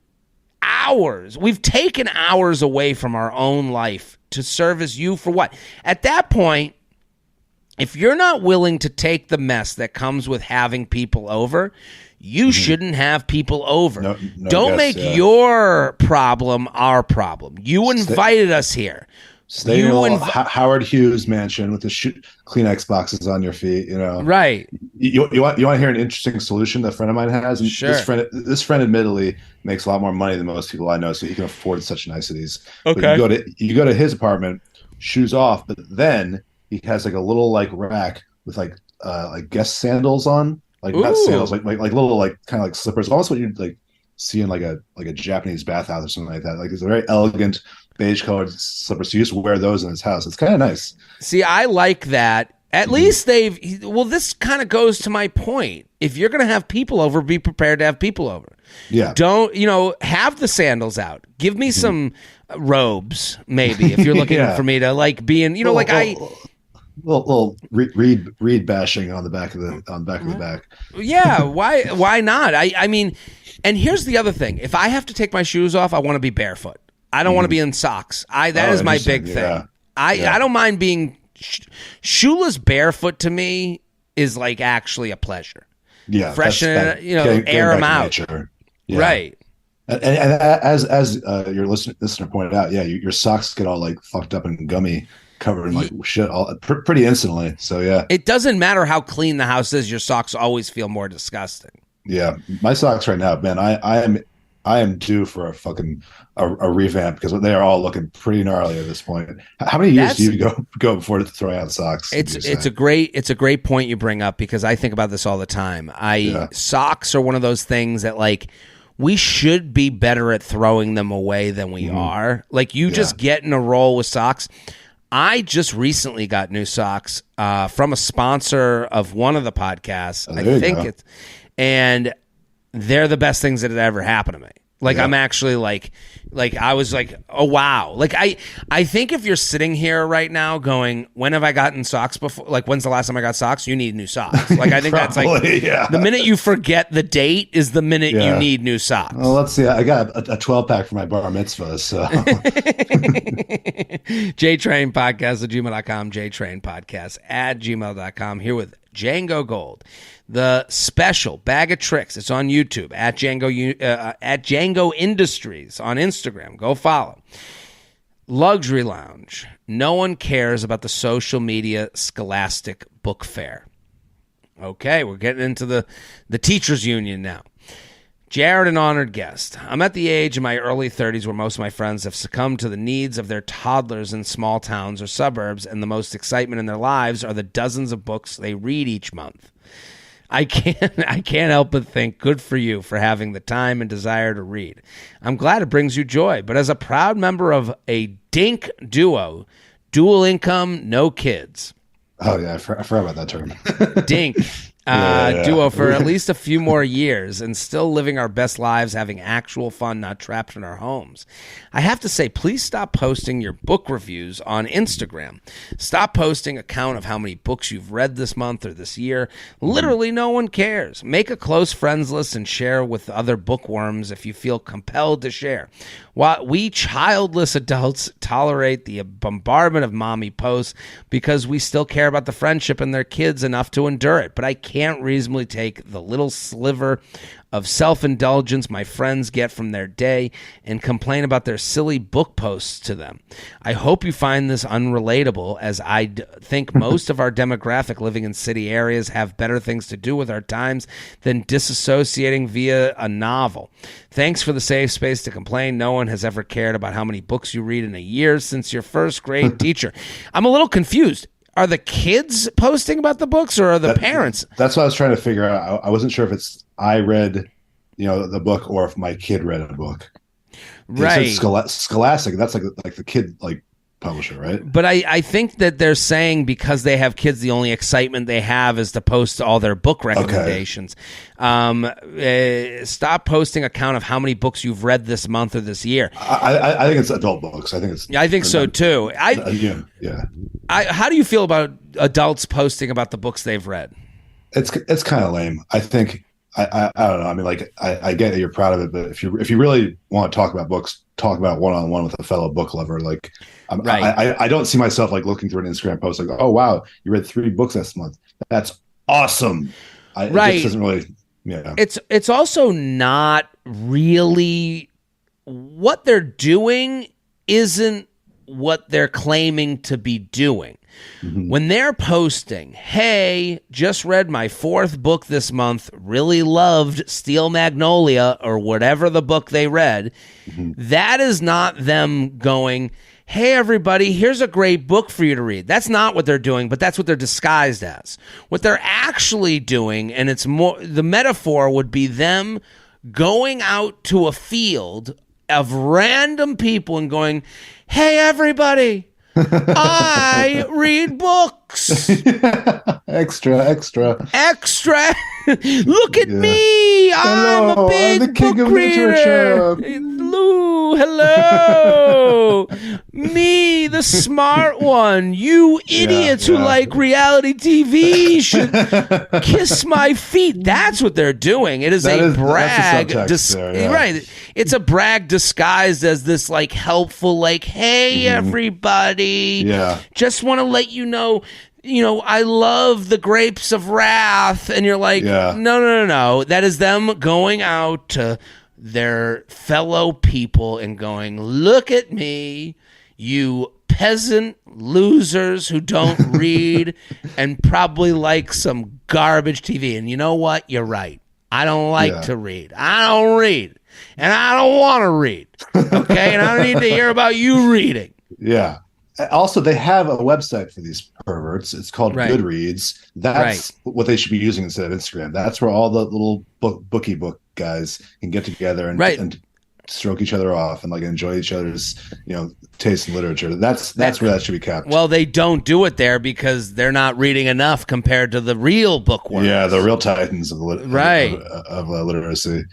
Speaker 1: hours. We've taken hours away from our own life to service you for what? At that point, if you're not willing to take the mess that comes with having people over, you shouldn't have people over. No, don't make your problem our problem. You invited us here.
Speaker 2: Stay in your Howard Hughes mansion with the Kleenex boxes on your feet.
Speaker 1: Right.
Speaker 2: You want to hear an interesting solution that a friend of mine has? And
Speaker 1: sure.
Speaker 2: This friend admittedly makes a lot more money than most people I know, so he can afford such niceties.
Speaker 1: Okay.
Speaker 2: But you go to his apartment, shoes off, but then he has like a little like rack with like guest sandals on, like not sandals, like little like kind of like slippers, almost what you'd like see in like a Japanese bathhouse or something like that. Like it's a very elegant beige colored slippers. So you just wear those in his house. It's kind of nice.
Speaker 1: See, I like that. At least this kind of goes to my point. If you're going to have people over, be prepared to have people over.
Speaker 2: Yeah.
Speaker 1: Don't, have the sandals out. Give me some robes, maybe, if you're looking for me to like be in,
Speaker 2: little reed bashing on the back of the back.
Speaker 1: Yeah, why not? I mean, and here's the other thing. If I have to take my shoes off, I want to be barefoot. I don't want to be in socks. That is my big thing. I don't mind being shoeless. Barefoot to me is like actually a pleasure.
Speaker 2: Yeah,
Speaker 1: freshen air them out.
Speaker 2: Yeah.
Speaker 1: Right.
Speaker 2: And as your listener pointed out, your socks get all like fucked up and gummy, covered in like shit pretty instantly. So yeah,
Speaker 1: it doesn't matter how clean the house is. Your socks always feel more disgusting.
Speaker 2: Yeah, my socks right now, man. I am due for a revamp because they are all looking pretty gnarly at this point. How many years do you go before throwing out socks?
Speaker 1: It's a great point you bring up because I think about this all the time. Socks are one of those things that like we should be better at throwing them away than we are. Like you just get in a roll with socks. I just recently got new socks from a sponsor of one of the podcasts. I think and they're the best things that had ever happened to me. Like I'm actually like I was like, oh wow. Like I think if you're sitting here right now going, when have I gotten socks before? Like when's the last time I got socks? You need new socks. Like I think that's like the minute you forget the date is the minute you need new socks.
Speaker 2: Well, let's see. I got a 12-pack for my bar mitzvah. So
Speaker 1: JTrain podcast at gmail.com, JTrain podcast at gmail.com. Here with Jango Gold. The special bag of tricks. It's on YouTube at Jango Industries on Instagram. Go follow. Luxury Lounge. No one cares about the social media Scholastic Book Fair. Okay, we're getting into the teachers union now. Jared, an honored guest. I'm at the age in my early 30s where most of my friends have succumbed to the needs of their toddlers in small towns or suburbs, and the most excitement in their lives are the dozens of books they read each month. I can't help but think, good for you for having the time and desire to read. I'm glad it brings you joy, but as a proud member of a dink duo, dual income, no kids.
Speaker 2: Oh yeah, I forgot about that term.
Speaker 1: Dink. Duo for at least a few more years and still living our best lives, having actual fun, not trapped in our homes. I have to say, please stop posting your book reviews on Instagram. Stop posting a count of how many books you've read this month or this year. Literally no one cares. Make a close friends list and share with other bookworms if you feel compelled to share. While we childless adults tolerate the bombardment of mommy posts because we still care about the friendship and their kids enough to endure it. But I can't reasonably take the little sliver of self-indulgence my friends get from their day and complain about their silly book posts to them. I hope you find this unrelatable, as I think most of our demographic living in city areas have better things to do with our times than disassociating via a novel. Thanks for the safe space to complain. No one has ever cared about how many books you read in a year since your first grade teacher. I'm a little confused. Are the kids posting about the books or are the parents?
Speaker 2: That's what I was trying to figure out. I wasn't sure if it's I read, the book or if my kid read a book.
Speaker 1: Right.
Speaker 2: Scholastic. That's like the kid publisher, right?
Speaker 1: But I think that they're saying because they have kids, the only excitement they have is to post all their book recommendations. Okay. Stop posting a count of how many books you've read this month or this year.
Speaker 2: I think it's adult books. I think
Speaker 1: so too.
Speaker 2: Yeah.
Speaker 1: How do you feel about adults posting about the books they've read?
Speaker 2: It's kind of lame. I think I don't know. I mean, I get that you're proud of it, but if you really want to talk about books, talk about one-on-one with a fellow book lover. Right. I don't see myself looking through an Instagram post oh wow, you read 3 books this month. That's awesome. It just doesn't really. Yeah.
Speaker 1: It's also not really what they're doing. Isn't what they're claiming to be doing. Mm-hmm. When they're posting, hey, just read my 4th book this month, really loved Steel Magnolia or whatever the book they read, that is not them going, hey, everybody, here's a great book for you to read. That's not what they're doing, but that's what they're disguised as. What they're actually doing, and it's more, the metaphor would be them going out to a field of random people and going, hey, everybody, I read books.
Speaker 2: Extra.
Speaker 1: Look at me. I'm a big book reader. Lou, hello. Me, the smart one. You idiots who like reality TV should kiss my feet. That's what they're doing. It is a brag. Right. It's a brag disguised as this helpful, hey, everybody.
Speaker 2: Yeah.
Speaker 1: Just want to let you know, I love the grapes of wrath. And you're like, no. That is them going out to their fellow people and going, look at me, you peasant losers who don't read and probably like some garbage TV. And you know what? You're right. I don't like to read. I don't read. And I don't want to read. Okay? And I don't need to hear about you reading.
Speaker 2: Yeah. Also, they have a website for these perverts. It's called Goodreads. That's what they should be using instead of Instagram. That's where all the little bookie book guys can get together and stroke each other off and enjoy each other's taste in literature. That's where that should be kept.
Speaker 1: Well, they don't do it there because they're not reading enough compared to the real bookworms.
Speaker 2: Yeah, the real titans of literacy.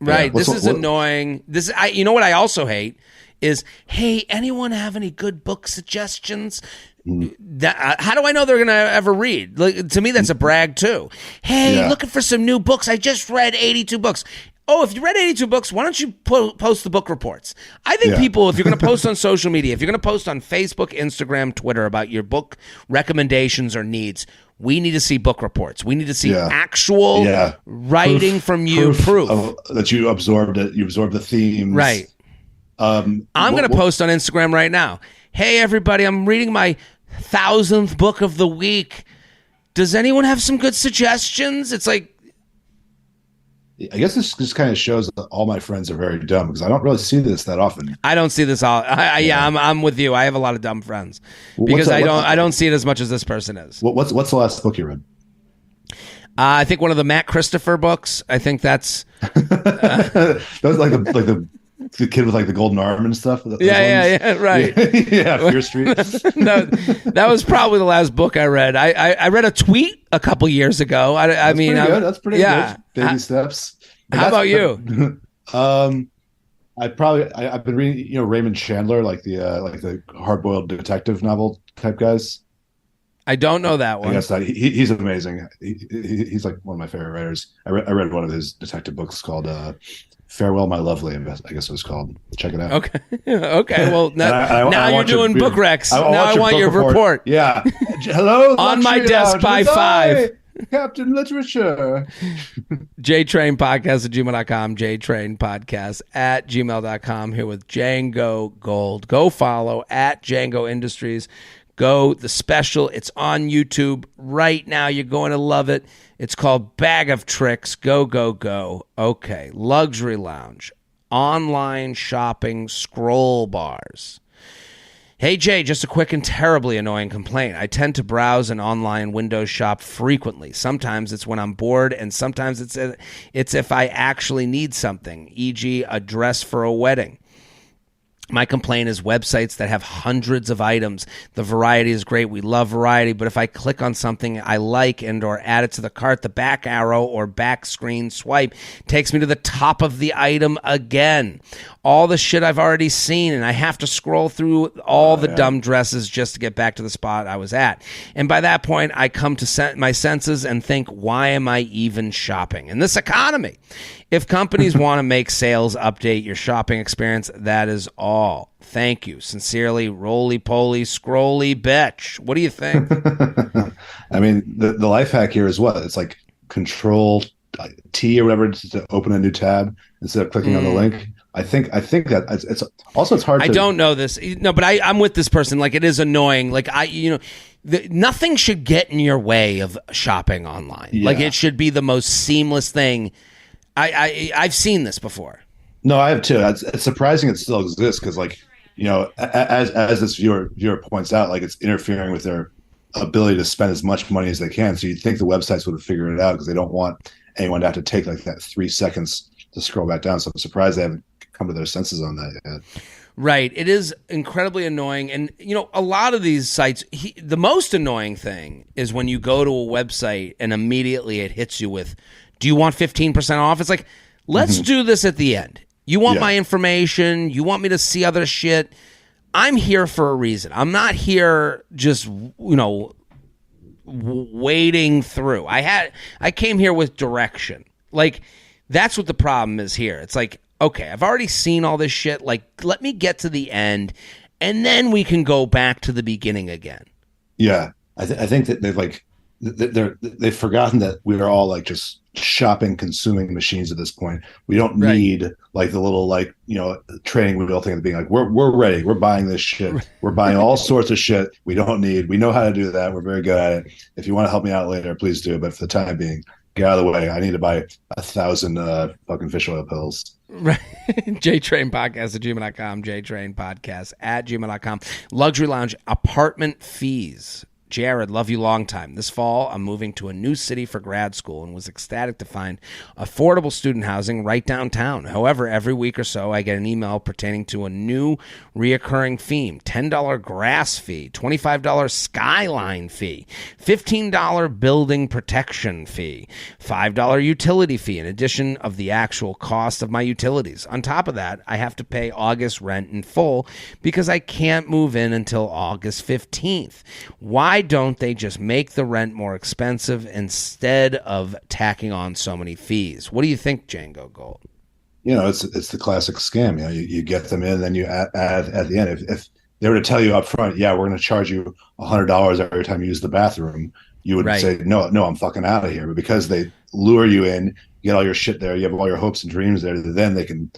Speaker 1: Right. This is annoying. You know what I also hate is, hey, anyone have any good book suggestions? How do I know they're going to ever read? Like, to me, that's a brag too. Hey, looking for some new books. I just read 82 books. Oh, if you read 82 books, why don't you post the book reports? I think people, if you're going to post on social media, if you're going to post on Facebook, Instagram, Twitter about your book recommendations or needs, we need to see book reports. We need to see actual writing from you, proof
Speaker 2: that you absorbed it. You absorbed the themes.
Speaker 1: Right. I'm going to post on Instagram right now. Hey, everybody, I'm reading my 1,000th book of the week. Does anyone have some good suggestions? It's like,
Speaker 2: I guess this just kind of shows that all my friends are very dumb, because I don't really see this that often.
Speaker 1: I don't see this all. I'm with you. I have a lot of dumb friends because I don't see it as much as this person is.
Speaker 2: What's the last book you read?
Speaker 1: I think one of the Matt Christopher books. I think that's
Speaker 2: that was like the kid with like the golden arm and stuff.
Speaker 1: Yeah, right.
Speaker 2: Fear Street.
Speaker 1: No, that was probably the last book I read. I read a tweet a couple years ago.
Speaker 2: That's pretty good. Baby steps.
Speaker 1: How about you?
Speaker 2: I've been reading, Raymond Chandler, like the hard-boiled detective novel type guys.
Speaker 1: I don't know that one.
Speaker 2: I guess he's amazing. He's like one of my favorite writers. I read one of his detective books called Farewell, My Lovely, I guess it was called. Check it out.
Speaker 1: Okay. Well, now you're doing book recs. Now I want your report.
Speaker 2: Yeah. Hello,
Speaker 1: on my desk by 5.
Speaker 2: Captain Literature.
Speaker 1: JTrain podcast at gmail.com. JTrain podcast at gmail.com. Here with Jango Gold. Go follow at Jango Industries. Go the special. It's on YouTube right now. You're going to love it. It's called Bag of Tricks. Go, go, go. Okay. Luxury lounge. Online shopping scroll bars. Hey, Jay, just a quick and terribly annoying complaint. I tend to browse and online window shop frequently. Sometimes it's when I'm bored, and sometimes it's if I actually need something, e.g. a dress for a wedding. My complaint is websites that have hundreds of items. The variety is great. We love variety, but if I click on something I like and or add it to the cart, the back arrow or back screen swipe takes me to the top of the item again. All the shit I've already seen, and I have to scroll through all the dumb dresses just to get back to the spot I was at. And by that point, I come to my senses and think, why am I even shopping? In this economy, if companies want to make sales update your shopping experience, that is all. Thank you. Sincerely, roly-poly, scrolly bitch. What do you think?
Speaker 2: I mean, the life hack here is what? It's like Control T or whatever to open a new tab instead of clicking on the link. I think that it's hard.
Speaker 1: I don't know this. No, but I'm with this person. Like, it is annoying. Like, nothing should get in your way of shopping online. Yeah. Like, it should be the most seamless thing. I've seen this before.
Speaker 2: No, I have too. It's surprising it still exists because, like, as this viewer points out, like, it's interfering with their ability to spend as much money as they can. So you'd think the websites would have figured it out because they don't want anyone to have to take like that 3 seconds to scroll back down. So I'm surprised they haven't come to their senses on that yet.
Speaker 1: Right. It is incredibly annoying. And, a lot of these sites, the most annoying thing is when you go to a website and immediately it hits you with, do you want 15% off? It's like, let's do this at the end. You want my information. You want me to see other shit. I'm here for a reason. I'm not here just, wading through. I came here with direction. Like, that's what the problem is here. It's like, okay, I've already seen all this shit. Like, let me get to the end, and then we can go back to the beginning again.
Speaker 2: Yeah, I think that they've forgotten that we are all like just shopping, consuming machines at this point. We don't need like the little training wheel thing of being like, we're ready, we're buying this shit, we're buying all sorts of shit. We know how to do that. We're very good at it. If you want to help me out later, please do. But for the time being, get out of the way. I need to buy 1,000 fucking fish oil pills.
Speaker 1: Right. JTrain podcast at gmail.com. JTrain podcast at gmail.com. Luxury lounge apartment fees. Jared, love you long time. This fall, I'm moving to a new city for grad school and was ecstatic to find affordable student housing right downtown. However, every week or so, I get an email pertaining to a new reoccurring fee, $10 grass fee, $25 skyline fee, $15 building protection fee, $5 utility fee, in addition of the actual cost of my utilities. On top of that, I have to pay August rent in full because I can't move in until August 15th. Why don't they just make the rent more expensive instead of tacking on so many fees? What do you think, Jango Gold?
Speaker 2: It's the classic scam. You get them in, then you add at the end. If they were to tell you up front, yeah, we're going to charge you $100 every time you use the bathroom, you would say, no, I'm fucking out of here. But because they lure you in, you get all your shit there, you have all your hopes and dreams there, then they can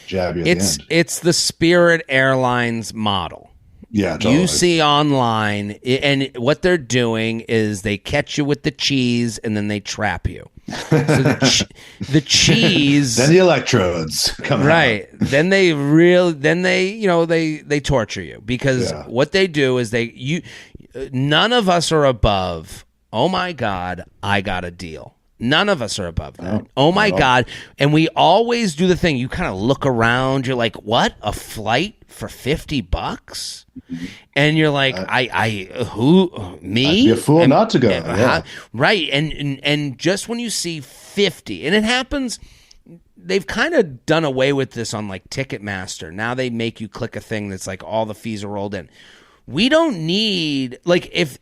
Speaker 2: jab you at the end.
Speaker 1: It's the Spirit Airlines model.
Speaker 2: Yeah, totally.
Speaker 1: You see online, and what they're doing is they catch you with the cheese, and then they trap you. So the cheese,
Speaker 2: then the electrodes come
Speaker 1: right. Out. Then they torture you because what they do is none of us are above. Oh my God, I got a deal. None of us are above that. Oh my God. And we always do the thing. You kind of look around. You're like, what? A flight for $50? And you're like, who? Me?
Speaker 2: I'd be a fool not to go.
Speaker 1: Right. And just when you see 50, and it happens, they've kind of done away with this on like Ticketmaster. Now they make you click a thing that's like all the fees are rolled in. We don't need, we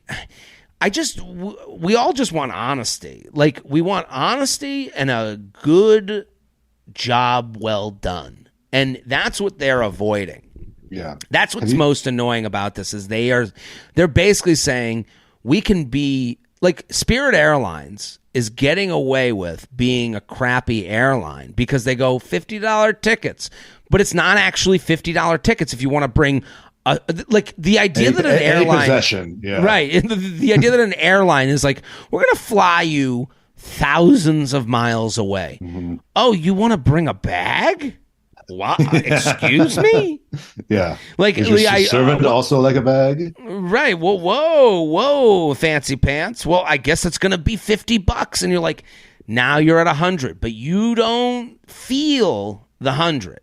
Speaker 1: all just want honesty. Like, we want honesty and a good job well done. And that's what they're avoiding.
Speaker 2: Yeah.
Speaker 1: That's what's most annoying about this is they're basically saying we can be like Spirit Airlines is getting away with being a crappy airline because they go $50 tickets, but it's not actually $50 tickets if you want to bring the idea that an airline,
Speaker 2: possession,
Speaker 1: right? The idea that an airline is like, we're going to fly you thousands of miles away. Mm-hmm. Oh, you want to bring a bag? What? Excuse me?
Speaker 2: Yeah.
Speaker 1: Like,
Speaker 2: is your servant also like a bag?
Speaker 1: Right. Well, whoa, fancy pants. Well, I guess it's going to be $50, and you're like, now you're at 100, but you don't feel the 100.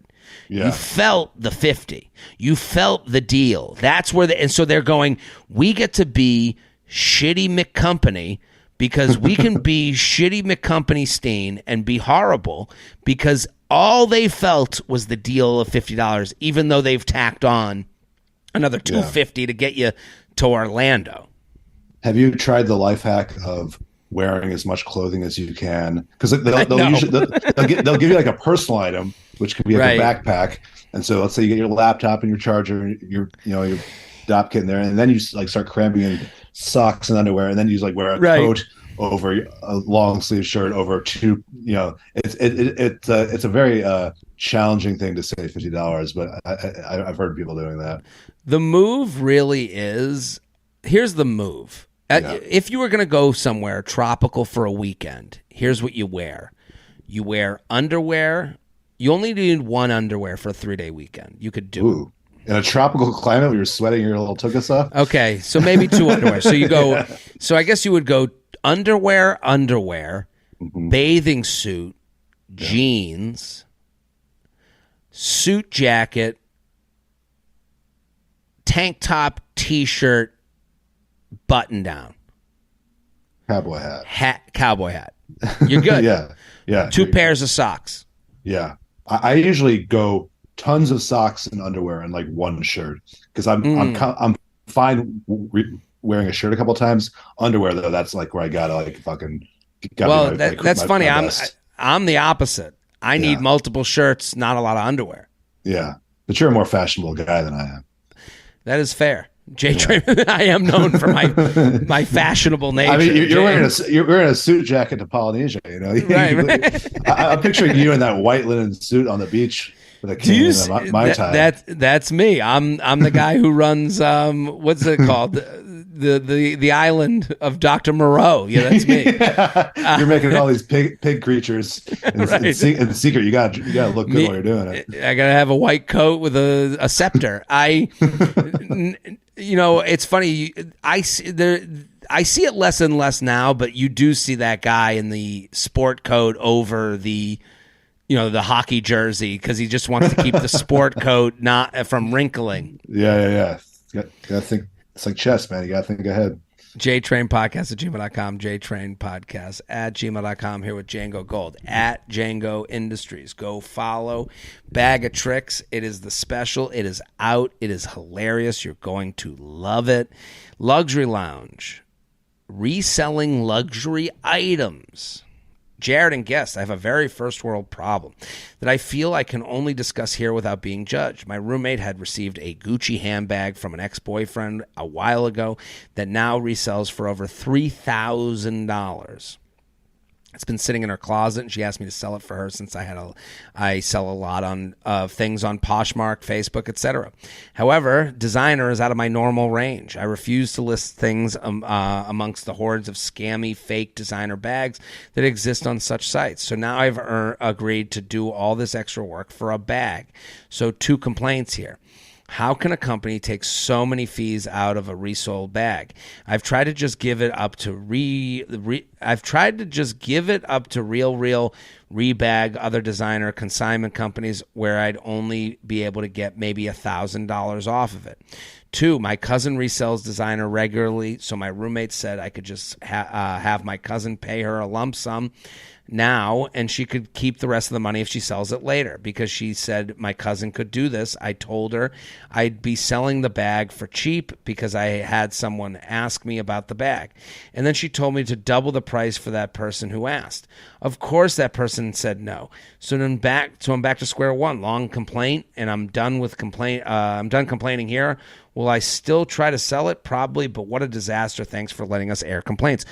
Speaker 1: Yeah. You felt the 50. You felt the deal. That's where and so they're going, we get to be shitty McCompany because we can be shitty McCompany Steen and be horrible because all they felt was the deal of $50, even though they've tacked on another $250 to get you to Orlando.
Speaker 2: Have you tried the life hack of wearing as much clothing as you can? Because they'll give you like a personal item, which could be like a backpack. And so let's say you get your laptop and your charger, your dopp kit in there, and then you like start cramming in socks and underwear, and then you like wear a coat over a long sleeve shirt over two. It's a very challenging thing to say $50, but I've heard people doing that.
Speaker 1: The move really is. Here's the move. If you were going to go somewhere tropical for a weekend, here's what you wear. You wear underwear. You only need one underwear for a 3-day weekend. You could do it.
Speaker 2: In a tropical climate where you're sweating your little tuchus off?
Speaker 1: Okay, so maybe 2 underwear. So you go. So I guess you would go underwear, mm-hmm. bathing suit, jeans, suit jacket, tank top, t-shirt, button down,
Speaker 2: cowboy hat.
Speaker 1: Cowboy hat. You're good.
Speaker 2: Yeah.
Speaker 1: 2 pairs of socks.
Speaker 2: Yeah. I usually go tons of socks and underwear and like one shirt because I'm fine wearing a shirt a couple of times. Underwear though, that's like where I gotta like fucking.
Speaker 1: That's funny. I'm the opposite. I need multiple shirts, not a lot of underwear.
Speaker 2: Yeah, but you're a more fashionable guy than I am.
Speaker 1: That is fair. JTrain, I am known for my fashionable nature.
Speaker 2: I mean, you're wearing a suit jacket to Polynesia. Right. I'm picturing you in that white linen suit on the beach with a can and Mai Tai.
Speaker 1: That's me. I'm the guy who runs what's it called? The island of Dr. Moreau. Yeah, that's me.
Speaker 2: You're making all these pig creatures in secret. You gotta look good while you're doing it.
Speaker 1: I gotta have a white coat with a scepter. It's funny. I see it less and less now, but you do see that guy in the sport coat over the hockey jersey because he just wants to keep the sport coat not from wrinkling.
Speaker 2: Yeah. You gotta think. It's like chess, man. You gotta think ahead.
Speaker 1: JTrain podcast at gmail.com. JTrain podcast at gmail.com. Here with Jango Gold at Jango Industries. Go follow. Bag of Tricks. It is the special. It is out. It is hilarious. You're going to love it. Luxury Lounge. Reselling luxury items. Jared and guest, I have a very first world problem that I feel I can only discuss here without being judged. My roommate had received a Gucci handbag from an ex-boyfriend a while ago that now resells for over $3,000. It's been sitting in her closet, and she asked me to sell it for her since I sell a lot on things on Poshmark, Facebook, etc. However, designer is out of my normal range. I refuse to list things amongst the hordes of scammy, fake designer bags that exist on such sites. So now I've agreed to do all this extra work for a bag. So 2 complaints here. How can a company take so many fees out of a resold bag? I've tried to just give it up to Real, Rebag, other designer consignment companies where I'd only be able to get maybe $1,000 off of it. 2, my cousin resells designer regularly, so my roommate said I could just have my cousin pay her a lump sum now, and she could keep the rest of the money if she sells it later. Because she said my cousin could do this, I told her I'd be selling the bag for cheap because I had someone ask me about the bag. And then she told me to double the price for that person who asked. Of course, that person said no. So I'm back to square one. Long complaint, and I'm done complaining here. Will I still try to sell it? Probably, but what a disaster. Thanks for letting us air complaints.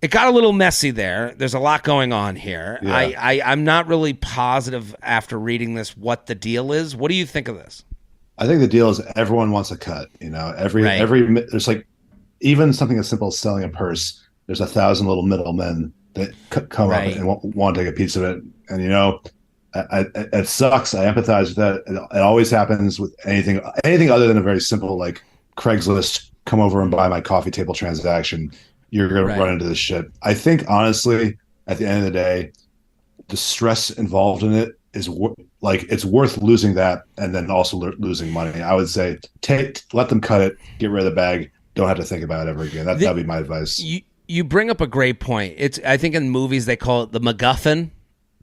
Speaker 1: It got a little messy there. There's a lot going on here. Yeah. I'm not really positive after reading this what the deal is. What do you think of this?
Speaker 2: I think the deal is everyone wants a cut. Every there's like even something as simple as selling a purse. There's 1,000 little middlemen that come up and want to take a piece of it. And it sucks. I empathize with that. It always happens with anything other than a very simple like Craigslist, come over and buy my coffee table transaction. You're going to run into this shit. I think, honestly, at the end of the day, the stress involved in it is it's worth losing that and then also losing money. I would say let them cut it, get rid of the bag. Don't have to think about it ever again. That'd be my advice.
Speaker 1: You bring up a great point. I think in movies they call it the MacGuffin.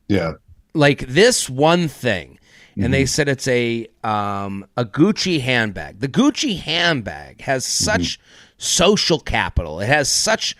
Speaker 2: Yeah.
Speaker 1: Like this one thing. And they said it's a Gucci handbag. The Gucci handbag has such social capital. It has such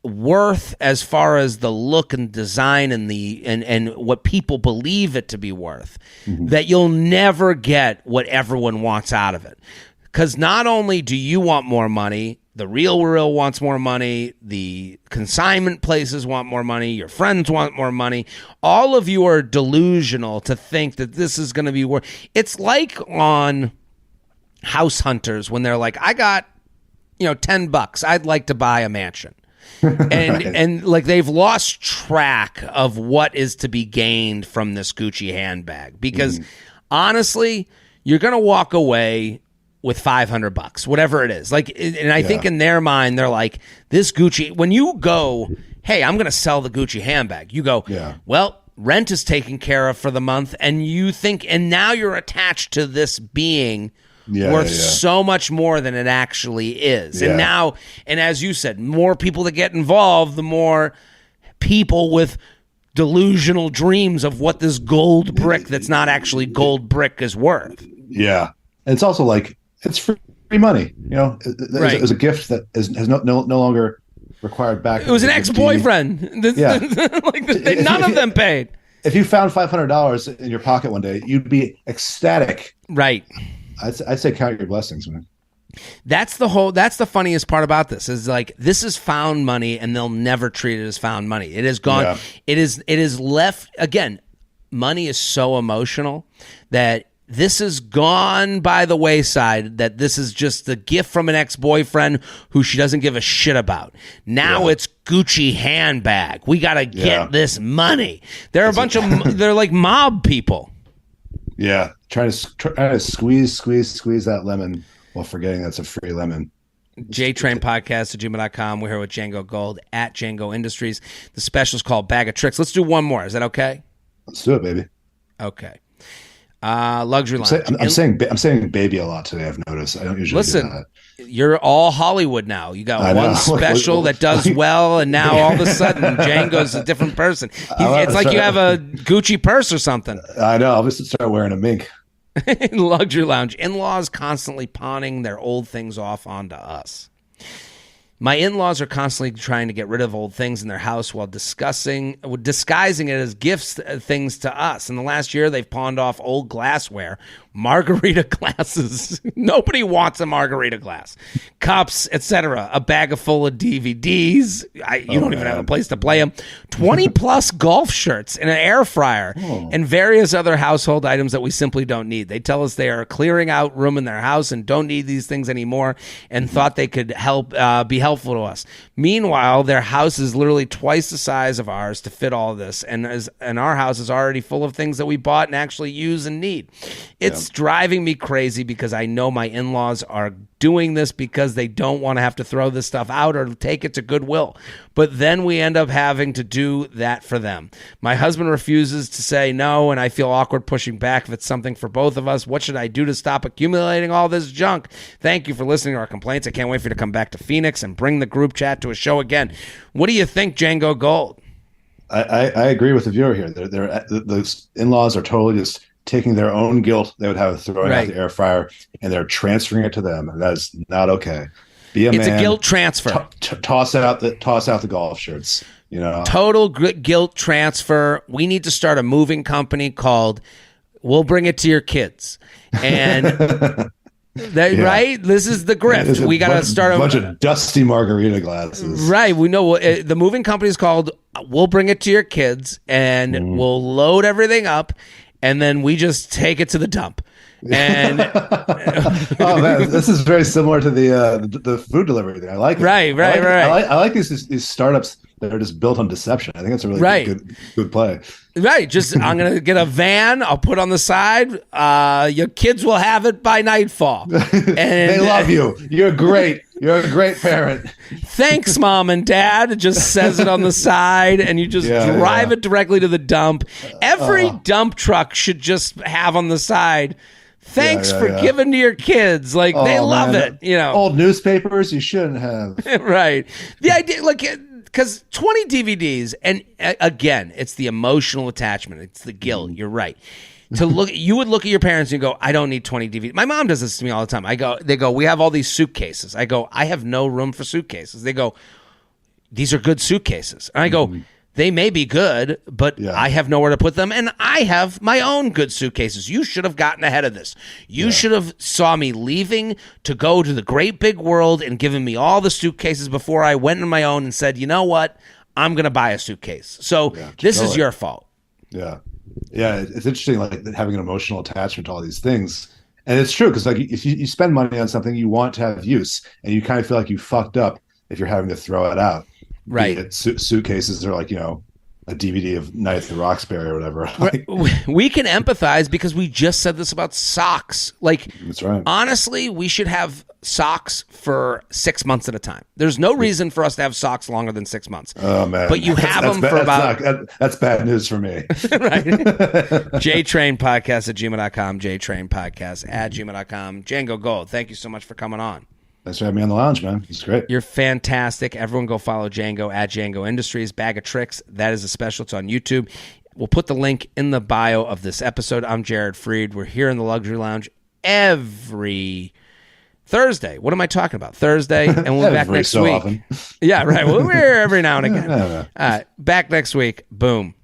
Speaker 1: worth as far as the look and design and and what people believe it to be worth that you'll never get what everyone wants out of it. Because not only do you want more money, the Real wants more money, the consignment places want more money, your friends want more money. All of you are delusional to think that this is going to be worth. It's like on House Hunters when they're like, I got $10, I'd like to buy a mansion. And like they've lost track of what is to be gained from this Gucci handbag because honestly, you're going to walk away with $500, whatever it is. Like, and I think in their mind, they're like, this Gucci, when you go, hey, I'm going to sell the Gucci handbag, you go, well, rent is taken care of for the month. And you think, and now you're attached to this being worth so much more than it actually is. And now, and as you said, more people that get involved, the more people with delusional dreams of what this gold brick that's not actually gold brick is worth.
Speaker 2: Yeah. And it's also like, it's free money. It was a gift that has no longer required back.
Speaker 1: It was an ex-boyfriend. None of them paid.
Speaker 2: If you found $500 in your pocket one day, you'd be ecstatic.
Speaker 1: Right.
Speaker 2: I'd say count your blessings, man.
Speaker 1: That's the funniest part about this is like, this is found money and they'll never treat it as found money. It is gone. Yeah. It is left. Again, money is so emotional that this is gone by the wayside, that this is just a gift from an ex-boyfriend who she doesn't give a shit about. Now it's Gucci handbag. We got to get this money. They're a bunch of, they're like mob people.
Speaker 2: Yeah, try to squeeze that lemon while forgetting that's a free lemon.
Speaker 1: JTrain podcast at gmail.com. We're here with Jango Gold at Jango Industries. The special is called Bag of Tricks. Let's do one more. Is that okay?
Speaker 2: Let's do it, baby.
Speaker 1: Okay. Luxury lounge.
Speaker 2: I'm saying baby a lot today. I've noticed. I don't usually do that.
Speaker 1: You're all Hollywood now. You got one special that does well, and now all of a sudden Django's a different person. It's like you have a Gucci purse or something.
Speaker 2: I know. I'll just start wearing a mink.
Speaker 1: Luxury lounge. In-laws constantly pawning their old things off onto us. My in-laws are constantly trying to get rid of old things in their house while disguising it as gifts things to us. In the last year, they've pawned off old glassware, margarita glasses. Nobody wants a margarita glass. Cups, etc. A bag full of DVDs. You don't even have a place to play them. 20-plus golf shirts and an air fryer and various other household items that we simply don't need. They tell us they are clearing out room in their house and don't need these things anymore and thought they could be helpful to us. Meanwhile, their house is literally twice the size of ours to fit all of this, and our house is already full of things that we bought and actually use and need. It's driving me crazy because I know my in-laws are doing this because they don't want to have to throw this stuff out or take it to Goodwill. But then we end up having to do that for them. My husband refuses to say no, and I feel awkward pushing back if it's something for both of us. What should I do to stop accumulating all this junk? Thank you for listening to our complaints. I can't wait for you to come back to Phoenix and bring the group chat to a show again. What do you think, Jango Gold?
Speaker 2: I agree with the viewer here. The in-laws are totally just taking their own guilt they would have throwing out the air fryer, and they're transferring it to them. And that is not okay. It's a
Speaker 1: guilt transfer.
Speaker 2: Toss out the golf shirts.
Speaker 1: Total guilt transfer. We need to start a moving company called "We'll Bring It to Your Kids," and right. This is the grift. We got to start
Speaker 2: a bunch of dusty margarita glasses.
Speaker 1: Right. We know the moving company is called "We'll Bring It to Your Kids," and we'll load everything up. And then we just take it to the dump. And
Speaker 2: oh man, this is very similar to the food delivery thing. I like it.
Speaker 1: Right.
Speaker 2: I like these startups that are just built on deception. I think that's a really good play.
Speaker 1: Right. I'm going to get a van. I'll put on the side. Your kids will have it by nightfall. And
Speaker 2: they love you. You're great. You're a great parent.
Speaker 1: Thanks, Mom and Dad. It just says it on the side, and you just drive it directly to the dump. Every dump truck should just have on the side, thanks for giving to your kids. Like, they love it.
Speaker 2: Old newspapers you shouldn't have.
Speaker 1: Right. The idea, because 20 DVDs, and again, it's the emotional attachment. It's the guilt. You're right. You would look at your parents and you go, I don't need 20 DVDs. My mom does this to me all the time. They go, we have all these suitcases. I go, I have no room for suitcases. They go, these are good suitcases. And I go, they may be good, but I have nowhere to put them. And I have my own good suitcases. You should have gotten ahead of this. You should have saw me leaving to go to the great big world and given me all the suitcases before I went on my own and said, you know what? I'm going to buy a suitcase. So this is your fault.
Speaker 2: Yeah. Yeah, it's interesting, like having an emotional attachment to all these things, and it's true because like if you spend money on something, you want to have use, and you kind of feel like you fucked up if you're having to throw it out. Right, suitcases are like a DVD of Night at the Roxbury or whatever.
Speaker 1: We can empathize because we just said this about socks. Like,
Speaker 2: that's right.
Speaker 1: Honestly, we should have socks for 6 months at a time. There's no reason for us to have socks longer than 6 months.
Speaker 2: Oh man!
Speaker 1: But you have them for about.
Speaker 2: That's bad news for me.
Speaker 1: Right. JTrain podcast at gmail.com. JTrain podcast at gmail.com. Jango Gold, thank you so much for coming on.
Speaker 2: Thanks for having me on the lounge, man. It's great.
Speaker 1: You're fantastic. Everyone go follow Jango at Jango Industries. Bag of Tricks. That is a special. It's on YouTube. We'll put the link in the bio of this episode. I'm Jared Freed. We're here in the Luxury Lounge every Thursday. What am I talking about? Thursday, and we'll be back next week. Often. Yeah, right. Well, we're here every now and again. Back next week. Boom.